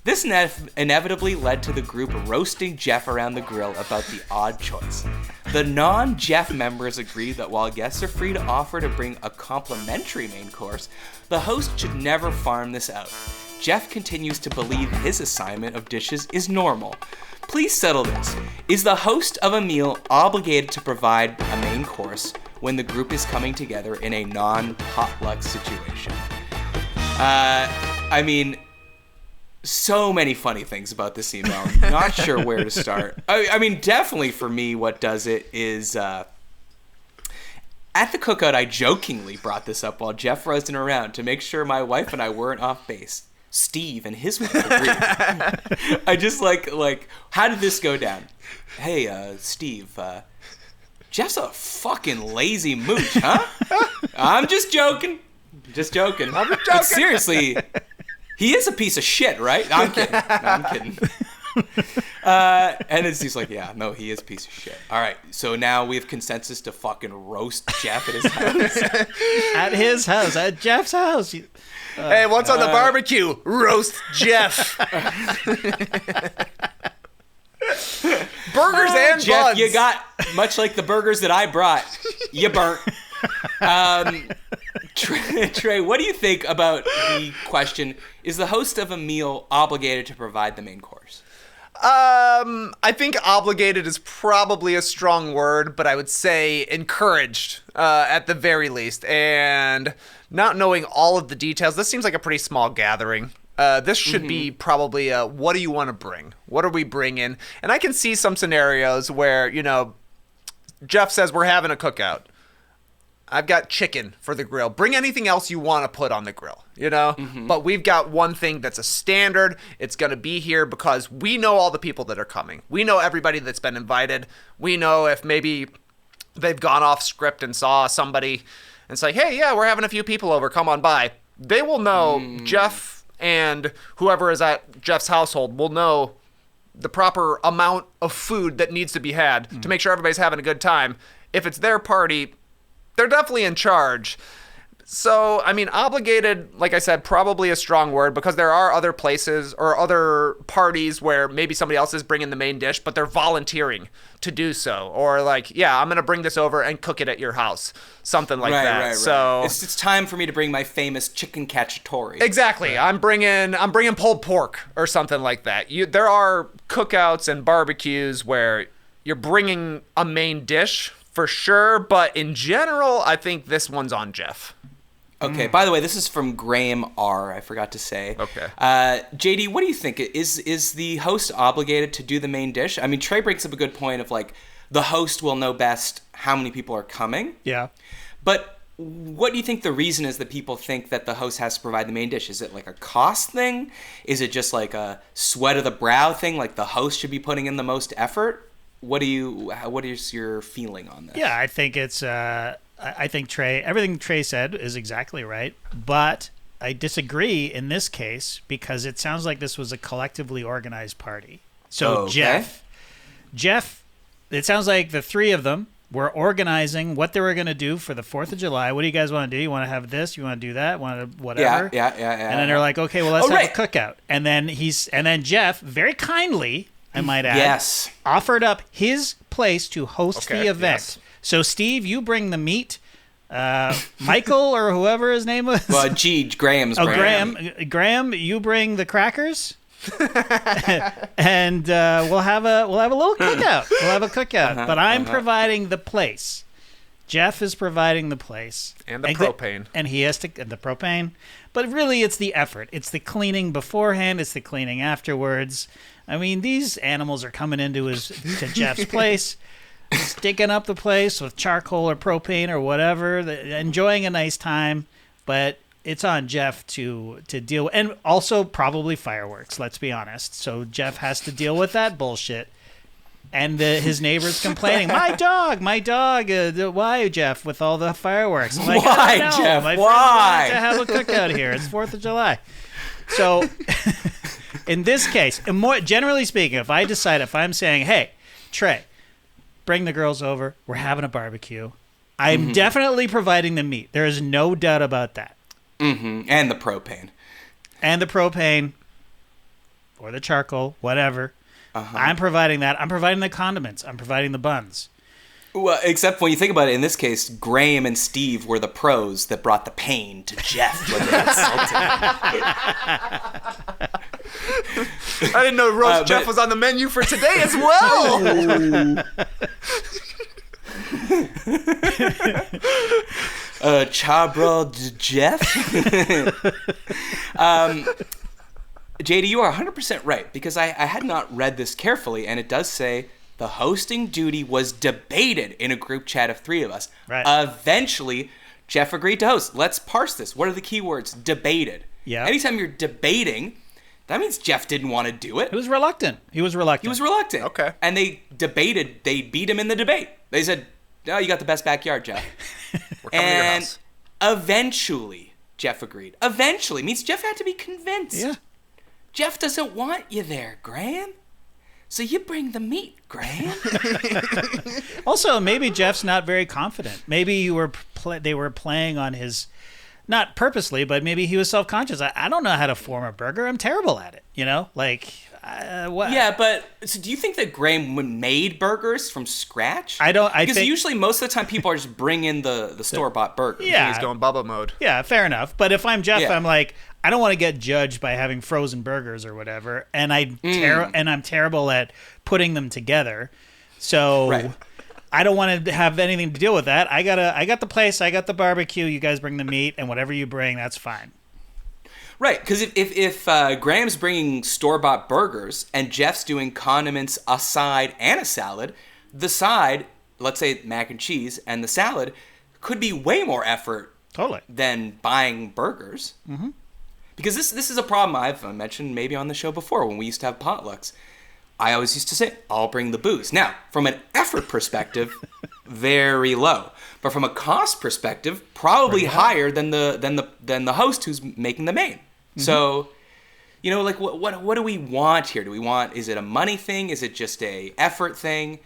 Speaker 1: This inevitably led to the group roasting Jeff around the grill about the odd choice. The non-Jeff members agreed that while guests are free to offer to bring a complimentary main course, the host should never farm this out. Jeff continues to believe his assignment of dishes is normal. Please settle this. Is the host of a meal obligated to provide a main course when the group is coming together in a non-potluck situation? I mean, so many funny things about this email. Not sure where to start. I mean, definitely for me, what does it is... At the cookout, I jokingly brought this up while Jeff wasn't around to make sure my wife and I weren't off base. Steve and his wife agreed. I just like, how did this go down? Hey, Steve, Jeff's a fucking lazy mooch, huh? I'm just joking. Just joking. But seriously, he is a piece of shit, right? No, I'm kidding. No, I'm kidding. And it's just like, yeah, no, he is a piece of shit. All right, so now we have consensus to fucking roast Jeff at his house.
Speaker 2: At his house, at Jeff's house.
Speaker 3: Hey, what's on the barbecue? Roast Jeff. Burgers and
Speaker 1: Jeff,
Speaker 3: buns.
Speaker 1: you got, much like the burgers that I brought, you burnt. Trey, what do you think about the question, is the host of a meal obligated to provide the main course?
Speaker 3: I think obligated is probably a strong word, but I would say encouraged, at the very least. And not knowing all of the details, this seems like a pretty small gathering. This should be probably a, what do you want to bring? What are we bringing? And I can see some scenarios where, you know, Jeff says we're having a cookout. I've got chicken for the grill. Bring anything else you want to put on the grill, you know? But we've got one thing that's a standard. It's going to be here because we know all the people that are coming. We know everybody that's been invited. We know if maybe they've gone off script and saw somebody and say, hey, yeah, we're having a few people over. Come on by. They will know, Jeff and whoever is at Jeff's household will know the proper amount of food that needs to be had to make sure everybody's having a good time. If it's their party, they're definitely in charge. So, I mean, obligated, like I said, probably a strong word because there are other places or other parties where maybe somebody else is bringing the main dish, but they're volunteering to do so. Or like, yeah, I'm going to bring this over and cook it at your house. Something like that. Right. So
Speaker 1: it's time for me to bring my famous chicken cacciatore.
Speaker 3: Exactly. Right. I'm bringing pulled pork or something like that. There are cookouts and barbecues where you're bringing a main dish for sure, but in general, I think this one's on Jeff.
Speaker 1: Okay, by the way, this is from Graham R. I forgot to say.
Speaker 3: Okay.
Speaker 1: JD, what do you think? Is the host obligated to do the main dish? I mean, Trey brings up a good point of like the host will know best how many people are coming.
Speaker 2: Yeah.
Speaker 1: But what do you think the reason is that people think that the host has to provide the main dish? Is it like a cost thing? Is it just like a sweat of the brow thing? Like the host should be putting in the most effort? What is your feeling on this?
Speaker 2: Yeah, I think it's, I think everything Trey said is exactly right, but I disagree in this case because it sounds like this was a collectively organized party. So Jeff, it sounds like the three of them were organizing what they were going to do for the 4th of July. What do you guys want to do? You want to have this? You want to do that? Want to whatever?
Speaker 1: Yeah.
Speaker 2: And then they're like, okay, well, let's have a cookout. And then Jeff, very kindly, I might add, offered up his place to host the event. Yes. So, Steve, you bring the meat. Michael or whoever his name was.
Speaker 1: Well, Graham's. Oh,
Speaker 2: Graham, you bring the crackers. And we'll have a little cookout. We'll have a cookout. But I'm providing the place. Jeff is providing the place
Speaker 3: and the propane.
Speaker 2: And he has to the propane. But really, it's the effort. It's the cleaning beforehand. It's the cleaning afterwards. I mean, these animals are coming into to Jeff's place, sticking up the place with charcoal or propane or whatever, enjoying a nice time. But it's on Jeff to deal with, and also probably fireworks, let's be honest. So Jeff has to deal with that bullshit. And his neighbor's complaining, my dog, why, Jeff, with all the fireworks? I'm like,
Speaker 1: why, Jeff,
Speaker 2: my
Speaker 1: why?
Speaker 2: To have a cookout here. It's 4th of July. So in this case, and more generally speaking, if I'm saying, hey, Trey, bring the girls over, we're having a barbecue, I'm definitely providing the meat. There is no doubt about that.
Speaker 1: And the propane.
Speaker 2: Or the charcoal, whatever. I'm providing that. I'm providing the condiments. I'm providing the buns.
Speaker 1: Well, except when you think about it, in this case, Graham and Steve were the pros that brought the pain to Jeff when they insulted him.
Speaker 3: I didn't know roast Jeff was on the menu for today as well.
Speaker 1: Charbroiled Jeff. JD, you are 100% right, because I had not read this carefully, and it does say the hosting duty was debated in a group chat of 3 of us.
Speaker 2: Right.
Speaker 1: Eventually, Jeff agreed to host. Let's parse this. What are the key words? Debated.
Speaker 2: Yeah.
Speaker 1: Anytime you're debating, that means Jeff didn't want to do it.
Speaker 2: He was reluctant.
Speaker 1: Okay. And they debated. They beat him in the debate. They said, "Oh, you got the best backyard, Jeff."
Speaker 3: We're coming to your house.
Speaker 1: Eventually, Jeff agreed. Eventually means Jeff had to be convinced.
Speaker 2: Yeah.
Speaker 1: Jeff doesn't want you there, Graham. So you bring the meat, Graham.
Speaker 2: Also, maybe Jeff's not very confident. Maybe they were playing on his, not purposely, but maybe he was self-conscious. I don't know how to form a burger. I'm terrible at it. What?
Speaker 1: Yeah, but so do you think that Graham made burgers from scratch? Because usually most of the time people are just bringing the store-bought burgers.
Speaker 2: Yeah.
Speaker 3: He's going Bubba mode.
Speaker 2: Yeah, fair enough. But if I'm Jeff, I'm like, I don't want to get judged by having frozen burgers or whatever, and I'm terrible at putting them together. So I don't want to have anything to deal with that. I got the place, I got the barbecue. You guys bring the meat, and whatever you bring, that's fine.
Speaker 1: Right, because if Graham's bringing store-bought burgers and Jeff's doing condiments, a side, and a salad, the side, let's say mac and cheese, and the salad could be way more effort than buying burgers. Mm-hmm. Because this is a problem I've mentioned maybe on the show before when we used to have potlucks. I always used to say, I'll bring the booze. Now, from an effort perspective, very low. But from a cost perspective, probably higher than the host who's making the main. Mm-hmm. So, what do we want here? Is it a money thing? Is it just a effort thing?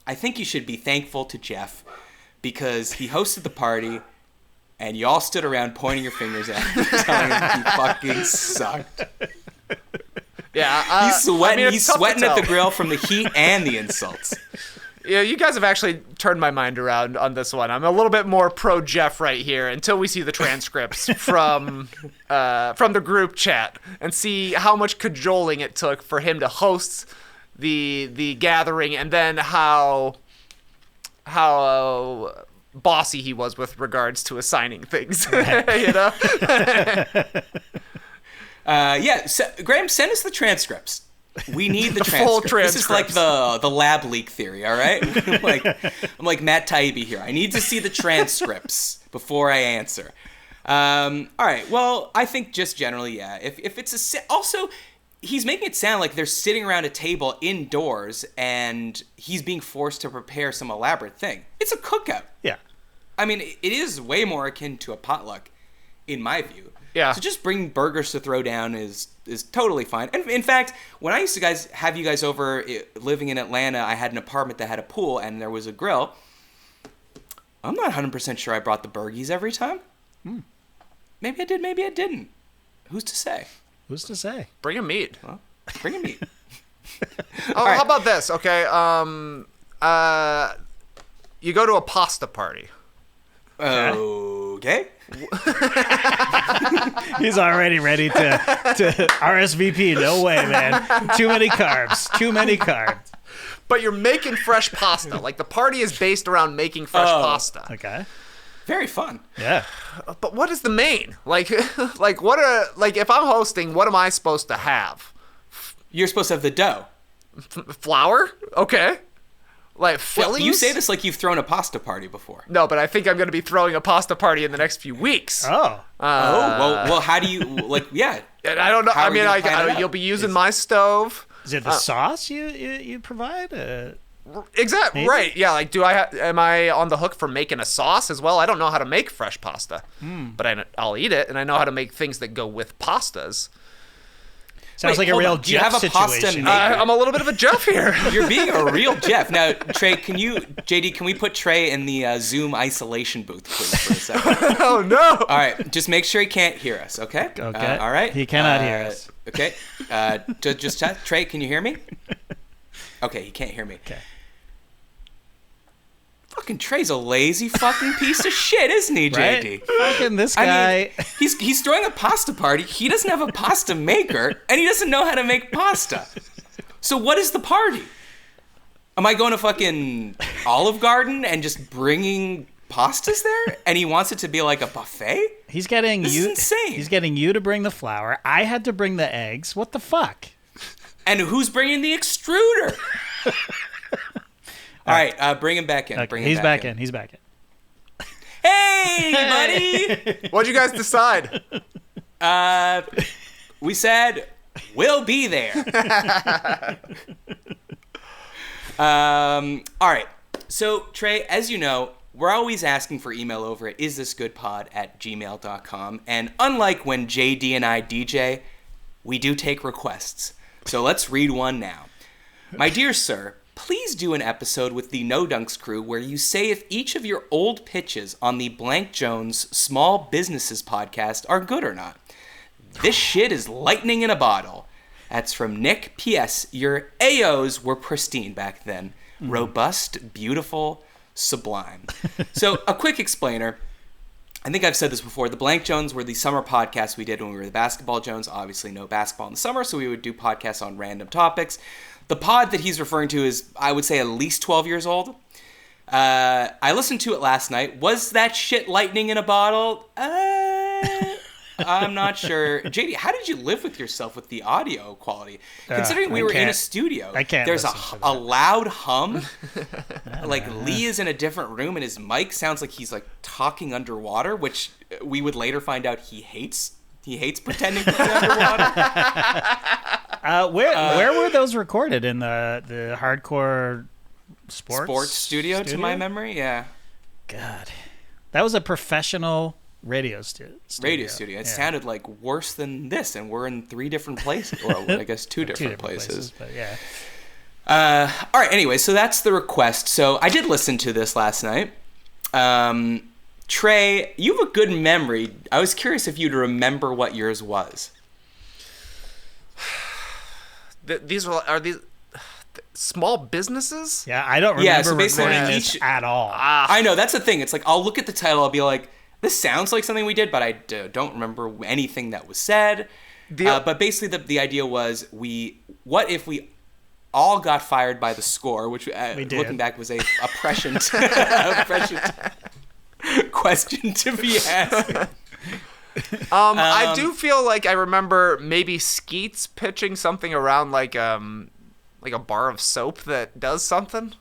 Speaker 1: I think you should be thankful to Jeff because he hosted the party and you all stood around pointing your fingers at him, telling him he fucking sucked.
Speaker 3: Yeah,
Speaker 1: he's sweating. He's sweating at the grill from the heat and the insults.
Speaker 3: Yeah, you guys have actually turned my mind around on this one. I'm a little bit more pro Jeff right here until we see the transcripts from the group chat and see how much cajoling it took for him to host the gathering, and then how bossy he was with regards to assigning things.
Speaker 1: So, Graham, send us the transcripts. We need the
Speaker 3: full
Speaker 1: transcript. This is like
Speaker 3: transcripts.
Speaker 1: the lab leak theory, all right? I'm like Matt Taibbi here. I need to see the transcripts before I answer. All right. Well, I think just generally, yeah. If it's also, he's making it sound like they're sitting around a table indoors and he's being forced to prepare some elaborate thing. It's a cookout.
Speaker 2: Yeah.
Speaker 1: I mean, it is way more akin to a potluck, in my view.
Speaker 3: Yeah.
Speaker 1: So just bring burgers to throw down is totally fine. And in fact, when I used to have you guys over living in Atlanta, I had an apartment that had a pool and there was a grill. I'm not 100% sure I brought the burgies every time. Maybe I did, maybe I didn't. Who's to say?
Speaker 2: Who's to say?
Speaker 3: Bring a meat.
Speaker 1: Well, bring a meat.
Speaker 3: How about this? Okay. You go to a pasta party.
Speaker 1: Okay.
Speaker 2: He's already ready to RSVP. No way, man. Too many carbs.
Speaker 3: But you're making fresh pasta. Like the party is based around making fresh pasta.
Speaker 2: Okay.
Speaker 1: Very fun.
Speaker 2: Yeah.
Speaker 3: But what is the main? Like if I'm hosting, what am I supposed to have?
Speaker 1: You're supposed to have the dough.
Speaker 3: Flour? Okay. Like fillings?
Speaker 1: Well, you say this like you've thrown a pasta party before.
Speaker 3: No, but I think I'm going to be throwing a pasta party in the next few weeks.
Speaker 2: Oh.
Speaker 1: Well, how do you Yeah.
Speaker 3: And I don't know.
Speaker 1: How
Speaker 3: I
Speaker 1: are you
Speaker 3: mean,
Speaker 1: gonna plan it out?
Speaker 3: you'll be using my stove.
Speaker 2: Is it the sauce you provide?
Speaker 3: Exactly.
Speaker 2: Maybe?
Speaker 3: Right. Yeah. Like, am I on the hook for making a sauce as well? I don't know how to make fresh pasta, but I'll eat it, and I know how to make things that go with pastas.
Speaker 2: Sounds
Speaker 1: Wait,
Speaker 2: like a
Speaker 1: hold
Speaker 2: real
Speaker 1: on. Do you
Speaker 2: Jeff
Speaker 1: have a pasta
Speaker 2: situation.
Speaker 1: maker?
Speaker 3: I'm a little bit of a Jeff here.
Speaker 1: You're being a real Jeff. Now, Trey, JD, can we put Trey in the Zoom isolation booth, please, for a second?
Speaker 3: Oh no!
Speaker 1: All right, just make sure he can't hear us, okay?
Speaker 2: Okay.
Speaker 1: All right.
Speaker 2: He cannot hear us.
Speaker 1: Okay. Just Trey, can you hear me? Okay, he can't hear me.
Speaker 2: Okay.
Speaker 1: Fucking Trey's a lazy fucking piece of shit, isn't he,
Speaker 2: Right?
Speaker 1: JD?
Speaker 2: Fucking this guy.
Speaker 1: I mean, he's throwing a pasta party. He doesn't have a pasta maker, and he doesn't know how to make pasta. So what is the party? Am I going to fucking Olive Garden and just bringing pastas there? And he wants it to be like a buffet?
Speaker 2: He's getting
Speaker 1: This is insane.
Speaker 2: He's getting you to bring the flour. I had to bring the eggs. What the fuck?
Speaker 1: And who's bringing the extruder? All right, bring him back in.
Speaker 2: Okay, he's back in. He's back in.
Speaker 1: Hey, buddy!
Speaker 3: What'd you guys decide?
Speaker 1: We said we'll be there. All right. So, Trey, as you know, we're always asking for email over at isthisgoodpod@gmail.com. And unlike when JD and I DJ, we do take requests. So let's read one now. My dear sir, please do an episode with the No Dunks crew where you say if each of your old pitches on the Blank Jones Small Businesses podcast are good or not. This shit is lightning in a bottle. That's from Nick. P.S. Your AOs were pristine back then. Robust, beautiful, sublime. So, a quick explainer. I think I've said this before. The Blank Jones were the summer podcasts we did when we were the Basketball Jones. Obviously, no basketball in the summer, so we would do podcasts on random topics. The pod that he's referring to is, I would say, at least 12 years old. I listened to it last night. Was that shit lightning in a bottle? I'm not sure. JD, how did you live with yourself with the audio quality? Considering we were in a studio.
Speaker 2: I can't
Speaker 1: There's
Speaker 2: listen to
Speaker 1: a
Speaker 2: that.
Speaker 1: loud hum. Like Lee is in a different room and his mic sounds like he's like talking underwater, which we would later find out he hates. He hates pretending to be underwater.
Speaker 2: Where were those recorded? In the hardcore sports
Speaker 1: studio, to my memory, yeah.
Speaker 2: God, that was a professional radio studio.
Speaker 1: It sounded like worse than this, and we're in 3 different places. Well, I guess two different places.
Speaker 2: But yeah.
Speaker 1: All right. Anyway, so that's the request. So I did listen to this last night. Trey, you have a good memory. I was curious if you'd remember what yours was.
Speaker 3: These are these small businesces?
Speaker 2: Yeah, I don't remember
Speaker 1: so basically
Speaker 2: recording this at all.
Speaker 1: I know, that's the thing. It's like, I'll look at the title, I'll be like, this sounds like something we did, but I don't remember anything that was said. But basically the idea was, what if we all got fired by the score, which looking back was a prescient question to be asked.
Speaker 3: I do feel like I remember maybe Skeets pitching something around like a bar of soap that does something.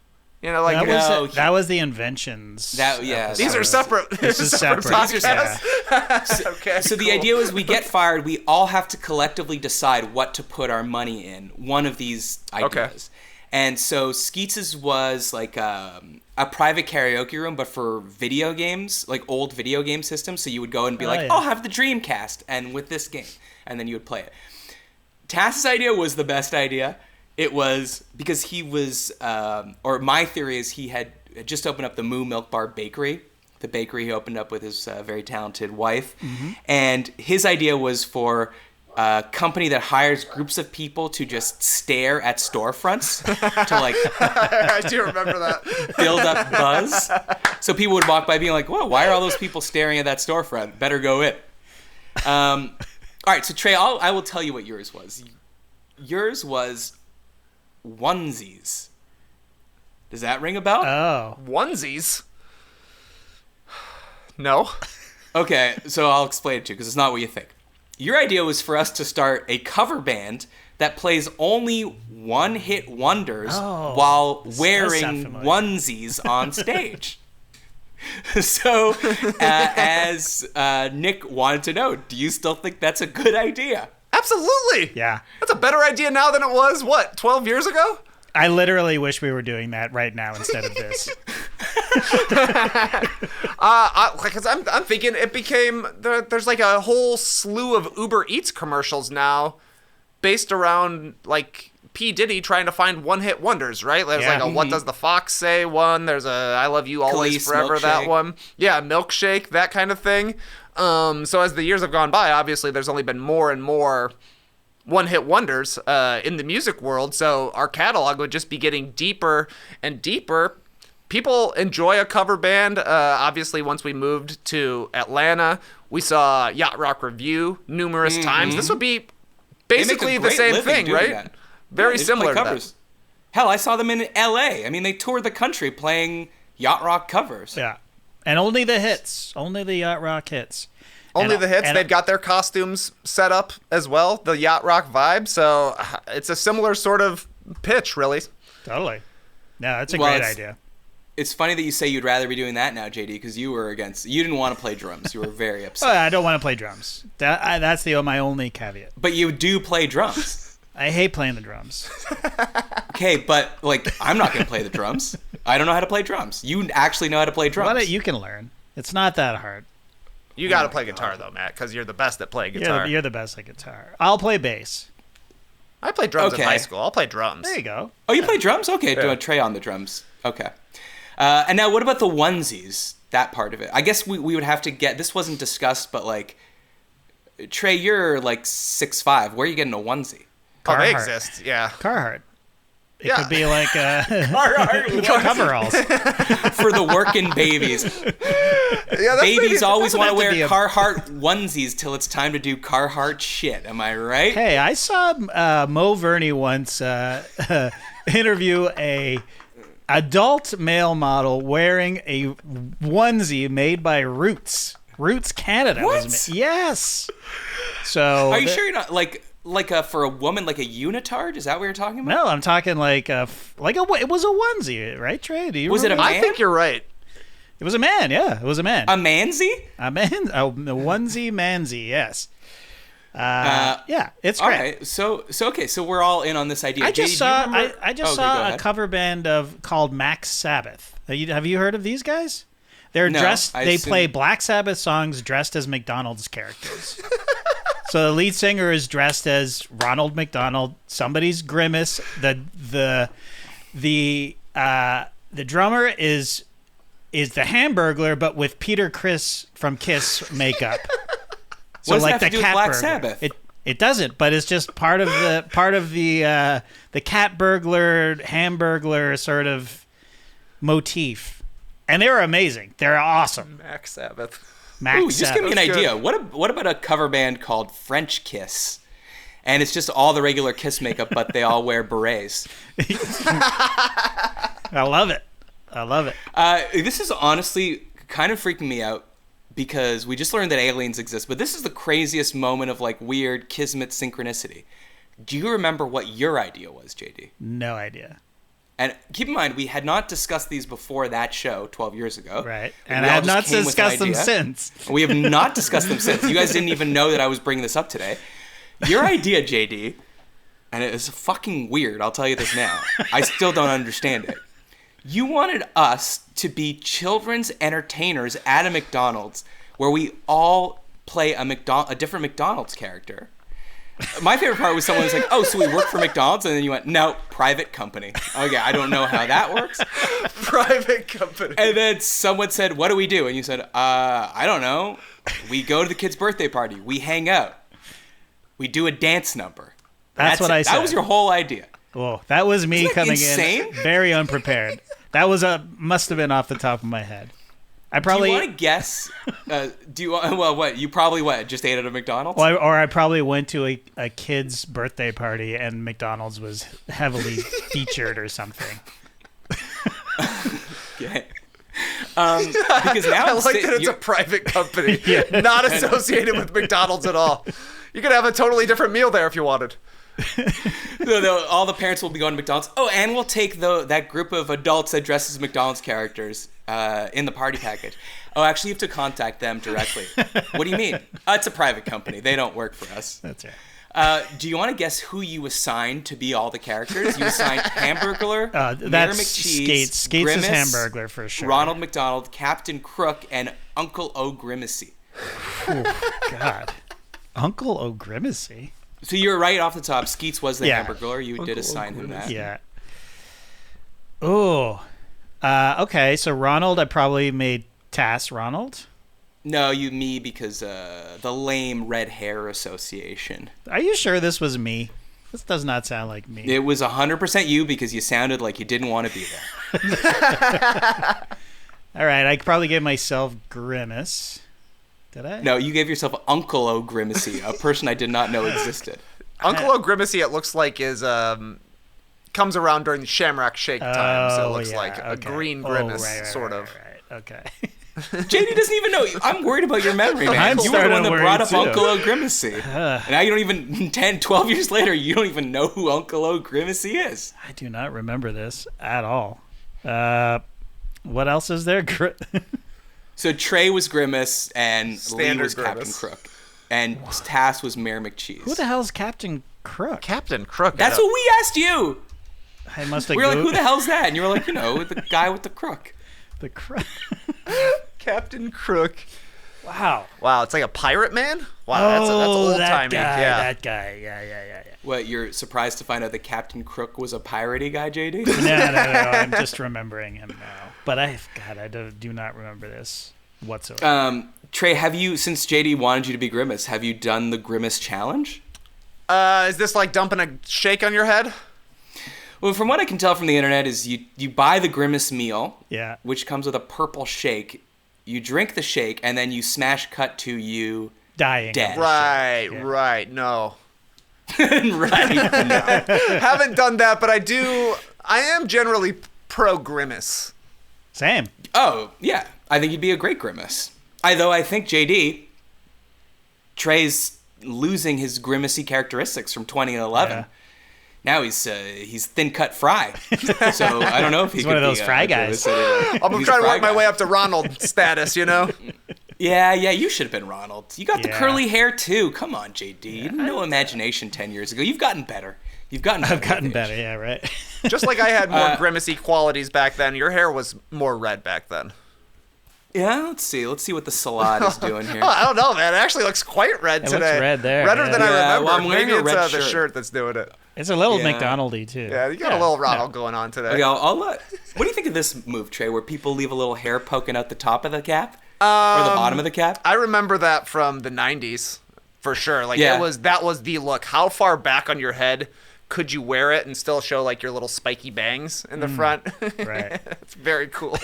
Speaker 3: You know, like
Speaker 2: that was the inventions.
Speaker 3: These are separate.
Speaker 2: This is separate.
Speaker 3: Okay.
Speaker 1: So the idea was we get fired. We all have to collectively decide what to put our money in. One of these ideas. Okay. And so Skeets's was like a private karaoke room, but for video games, like old video game systems. So you would go and be I'll have the Dreamcast and with this game, and then you would play it. Tass's idea was the best idea. It was because he was, or my theory is he had just opened up the Moo Milk Bar Bakery, the bakery he opened up with his very talented wife. Mm-hmm. And his idea was for a company that hires groups of people to just stare at storefronts to like
Speaker 3: I do remember that.
Speaker 1: Build up buzz. So people would walk by being like, whoa, why are all those people staring at that storefront? Better go in. All right, so Trey, I will tell you what yours was. Yours was onesies. Does that ring a bell?
Speaker 2: Oh.
Speaker 3: Onesies? No.
Speaker 1: Okay, so I'll explain it to you because it's not what you think. Your idea was for us to start a cover band that plays only one-hit wonders while wearing onesies on stage. So, as Nick wanted to know, do you still think that's a good idea?
Speaker 3: Absolutely.
Speaker 2: Yeah.
Speaker 3: That's a better idea now than it was, 12 years ago?
Speaker 2: I literally wish we were doing that right now instead of this.
Speaker 3: Because I'm thinking it became, there's like a whole slew of Uber Eats commercials now based around like P. Diddy trying to find one-hit wonders, right? There's like a What Does the Fox Say one. There's a I Love You Always
Speaker 1: Khalees
Speaker 3: Forever,
Speaker 1: milkshake.
Speaker 3: that one. Yeah, Milkshake, that kind of thing. So as the years have gone by, obviously there's only been more and more one-hit wonders in the music world. So our catalog would just be getting deeper and deeper. People enjoy a cover band. Obviously, once we moved to Atlanta, we saw Yacht Rock Review numerous times. This would be basically the same thing, right?
Speaker 1: That.
Speaker 3: Very similar to
Speaker 1: covers. Hell, I saw them in L.A. I mean, they toured the country playing Yacht Rock covers.
Speaker 2: Yeah. And only the hits. Only the Yacht Rock hits.
Speaker 3: Only the hits. They've got their costumes set up as well, the Yacht Rock vibe. So it's a similar sort of pitch, really.
Speaker 2: Totally. No, that's a great idea.
Speaker 1: It's funny that you say you'd rather be doing that now, JD, because you didn't want to play drums. You were very upset.
Speaker 2: I don't want to play drums. That's my only caveat.
Speaker 1: But you do play drums.
Speaker 2: I hate playing the drums.
Speaker 1: Okay, but I'm not going to play the drums. I don't know how to play drums. You actually know how to play drums.
Speaker 2: You can learn. It's not that hard.
Speaker 3: You got to play guitar, though, Matt, because you're the best at playing guitar.
Speaker 2: You're the best at guitar. I'll play bass.
Speaker 3: I played drums in high school. I'll play drums.
Speaker 2: There you go.
Speaker 1: Oh, you play drums? Okay, do a Trey on the drums. Okay. And now what about the onesies? That part of it. I guess we would have to get... This wasn't discussed, but Trey, you're 6'5". Where are you getting a onesie?
Speaker 3: Oh, they exist, yeah.
Speaker 2: Carhartt. It could be like
Speaker 1: Carhartt
Speaker 2: coveralls.
Speaker 1: For the working babies. Babies always want to wear Carhartt onesies till it's time to do Carhartt shit. Am I right?
Speaker 2: Hey, I saw Mo Verney once interview a adult male model wearing a onesie made by Roots. Roots Canada.
Speaker 1: What?
Speaker 2: Yes. So
Speaker 1: are you sure you're not for a woman, like a unitard? Is that what you're talking about?
Speaker 2: No, I'm talking it was a onesie, right, Trey? Do you
Speaker 1: was
Speaker 2: remember?
Speaker 1: it a man?
Speaker 3: I think you're right.
Speaker 2: It was a man, yeah. It was a man.
Speaker 1: A mansie?
Speaker 2: A onesie mansie, yes. Yeah, it's great.
Speaker 1: All right, so okay, so we're all in on this idea.
Speaker 2: I just saw a cover band called Max Sabbath. Have you heard of these guys? They're dressed. They play Black Sabbath songs dressed as McDonald's characters. So the lead singer is dressed as Ronald McDonald. Somebody's Grimace. The drummer is the Hamburglar, but with Peter Criss from Kiss makeup. So
Speaker 1: what does that have to do with Black Sabbath?
Speaker 2: It doesn't, but it's just part of the cat burglar, Hamburglar sort of motif. And they're amazing. They're awesome.
Speaker 3: Max Sabbath.
Speaker 1: Ooh, just give me an idea. What about a cover band called French Kiss? And it's just all the regular Kiss makeup, but they all wear berets.
Speaker 2: I love it.
Speaker 1: This is honestly kind of freaking me out because we just learned that aliens exist, but this is the craziest moment of like weird kismet synchronicity. Do you remember what your idea was, JD?
Speaker 2: No idea.
Speaker 1: And keep in mind, we had not discussed these before that show 12 years ago.
Speaker 2: Right. And I have not discussed them since.
Speaker 1: We have not discussed them since. You guys didn't even know that I was bringing this up today. Your idea, JD, and it is fucking weird, I'll tell you this now. I still don't understand it. You wanted us to be children's entertainers at a McDonald's where we all play a different McDonald's character. My favorite part was someone was like, oh, so we work for McDonald's? And then you went, no, private company. Okay, I don't know how that works.
Speaker 3: Private company.
Speaker 1: And then someone said, what do we do? And you said, I don't know. We go to the kid's birthday party. We hang out. We do a dance number.
Speaker 2: That's what I said.
Speaker 1: That was your whole idea.
Speaker 2: Oh, that was me coming
Speaker 1: insane?
Speaker 2: in very unprepared. That was must have been off the top of my head. I probably.
Speaker 1: Do you want to guess? What? You probably just ate at a McDonald's?
Speaker 2: Well, or I probably went to a kid's birthday party and McDonald's was heavily featured or something.
Speaker 1: Okay. Because now
Speaker 3: I like that it's a private company, not associated with McDonald's at all. You could have a totally different meal there if you wanted.
Speaker 1: All the parents will be going to McDonald's. Oh, and we'll take that group of adults that dress as McDonald's characters in the party package. Oh, actually, you have to contact them directly. What do you mean? It's a private company. They don't work for us.
Speaker 2: That's right.
Speaker 1: Do you want to guess who you assigned to be all the characters? You assigned Hamburglar,
Speaker 2: Mayor
Speaker 1: McCheese,
Speaker 2: Skates
Speaker 1: Grimace,
Speaker 2: is Hamburglar for sure.
Speaker 1: Ronald McDonald, Captain Crook, and Uncle O'Grimacy.
Speaker 2: Oh, God. Uncle O'Grimacy?
Speaker 1: So you were right off the top. Skeets was the Hamburglar. You
Speaker 3: Uncle
Speaker 1: did assign him that.
Speaker 2: Yeah. Oh. Okay, so Ronald, I probably made Tass Ronald.
Speaker 1: No, me because the lame red hair association.
Speaker 2: Are you sure this was me? This does not sound like me.
Speaker 1: It was 100% you because you sounded like you didn't want to be there.
Speaker 2: All right, I probably gave myself Grimace. Did I?
Speaker 1: No, you gave yourself Uncle O'Grimacy, a person I did not know existed.
Speaker 3: Uncle O'Grimacy, it looks like, is comes around during the Shamrock Shake time, so it looks like a green Grimace, sort of.
Speaker 2: Right. Okay.
Speaker 1: JD doesn't even know. I'm worried about your memory, man. You were the one that brought up Uncle O'Grimacy. And now you don't even, 10, 12 years later, you don't even know who Uncle O'Grimacy is.
Speaker 2: I do not remember this at all. What else is there?
Speaker 1: So Trey was Grimace, and
Speaker 3: Standard
Speaker 1: Lee was
Speaker 3: Grimace.
Speaker 1: Captain Crook. And Tass was Mayor McCheese.
Speaker 2: Who the hell is Captain Crook?
Speaker 3: Captain Crook.
Speaker 1: That's what we asked you.
Speaker 2: I must have.
Speaker 1: We were like, who the hell's that? And you were like, the guy with the crook.
Speaker 2: The Crook.
Speaker 3: Captain Crook.
Speaker 2: Wow.
Speaker 3: Wow, it's like a pirate man? Wow, that's old timey.
Speaker 2: That guy. Yeah.
Speaker 1: What, you're surprised to find out that Captain Crook was a piratey guy, JD?
Speaker 2: No. I'm just remembering him now. But I do not remember this whatsoever.
Speaker 1: Trey, have you, since JD wanted you to be Grimace, have you done the Grimace challenge?
Speaker 3: Is this like dumping a shake on your head?
Speaker 1: Well, from what I can tell from the internet is you buy the Grimace meal, which comes with a purple shake. You drink the shake, and then you smash cut to you
Speaker 2: dying.
Speaker 1: Dead.
Speaker 3: Right. No.
Speaker 1: Right. No.
Speaker 3: Haven't done that, but I am generally pro Grimace.
Speaker 2: Same.
Speaker 1: Oh, yeah. I think you'd be a great Grimace. Though I think Trey's losing his Grimacy characteristics from 2011. Yeah. Now he's thin cut fry. So I don't know if he's
Speaker 2: one of those fry guys.
Speaker 3: I'm trying to work my way up to Ronald status,
Speaker 1: Yeah, you should have been Ronald. You got the curly hair too. Come on, JD. You had no imagination 10 years ago. You've gotten better. I've
Speaker 2: gotten better, yeah, right.
Speaker 3: Just like I had more Grimacy qualities back then, your hair was more red back then.
Speaker 1: Yeah, let's see what the salad is doing here.
Speaker 3: I don't know, man. It actually looks quite red today.
Speaker 2: It looks red there.
Speaker 3: Redder than I remember.
Speaker 1: Well, I'm wearing
Speaker 3: Maybe
Speaker 1: a red
Speaker 3: it's
Speaker 1: shirt.
Speaker 3: the shirt that's doing it.
Speaker 2: It's a little McDonald-y, too.
Speaker 3: Yeah, you got a little Ronald going on today.
Speaker 1: Okay, what do you think of this move, Trey, where people leave a little hair poking out the top of the cap? Or the bottom of the cap?
Speaker 3: I remember that from the 90s, for sure. That was the look. How far back on your head could you wear it and still show your little spiky bangs in the front?
Speaker 2: Right.
Speaker 3: It's very cool.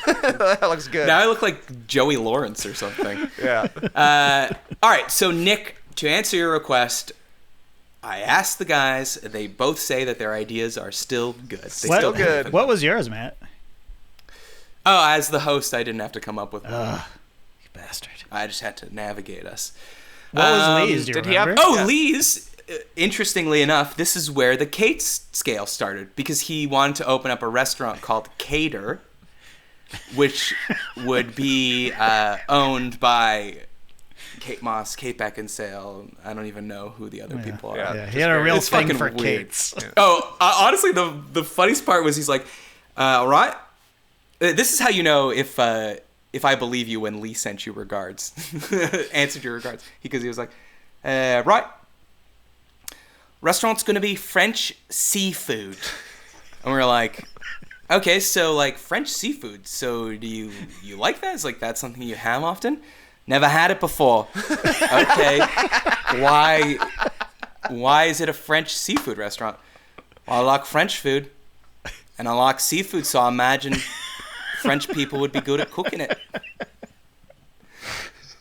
Speaker 3: That looks good.
Speaker 1: Now I look like Joey Lawrence or something.
Speaker 3: Yeah.
Speaker 1: All right, so Nick, to answer your request, I asked the guys. They both say that their ideas are still good.
Speaker 3: Still good.
Speaker 2: What was yours, Matt?
Speaker 1: Oh, as the host, I didn't have to come up with one.
Speaker 2: You bastard.
Speaker 1: I just had to navigate us.
Speaker 2: What was Lee's? Do you
Speaker 3: did he have-
Speaker 2: remember?
Speaker 1: Oh, Lee's. Interestingly enough, this is where the Kate's scale started, because he wanted to open up a restaurant called Cater, which would be owned by Kate Moss, Kate Beckinsale. I don't even know who the other people are.
Speaker 2: Yeah, he had a real
Speaker 1: It's
Speaker 2: thing
Speaker 1: fucking
Speaker 2: for
Speaker 1: weird.
Speaker 2: Kate's.
Speaker 1: Oh, honestly, the funniest part was he's like, all right, this is how you know if I believe you when Lee sent you regards, answered your regards, because he was like, right, restaurant's gonna be French seafood, and we're like, okay, so like French seafood. So do you like that? It's like, that's something you have often? Never had it before. Okay, why is it a French seafood restaurant? Well, I like French food, and I like seafood, so I imagine French people would be good at cooking it.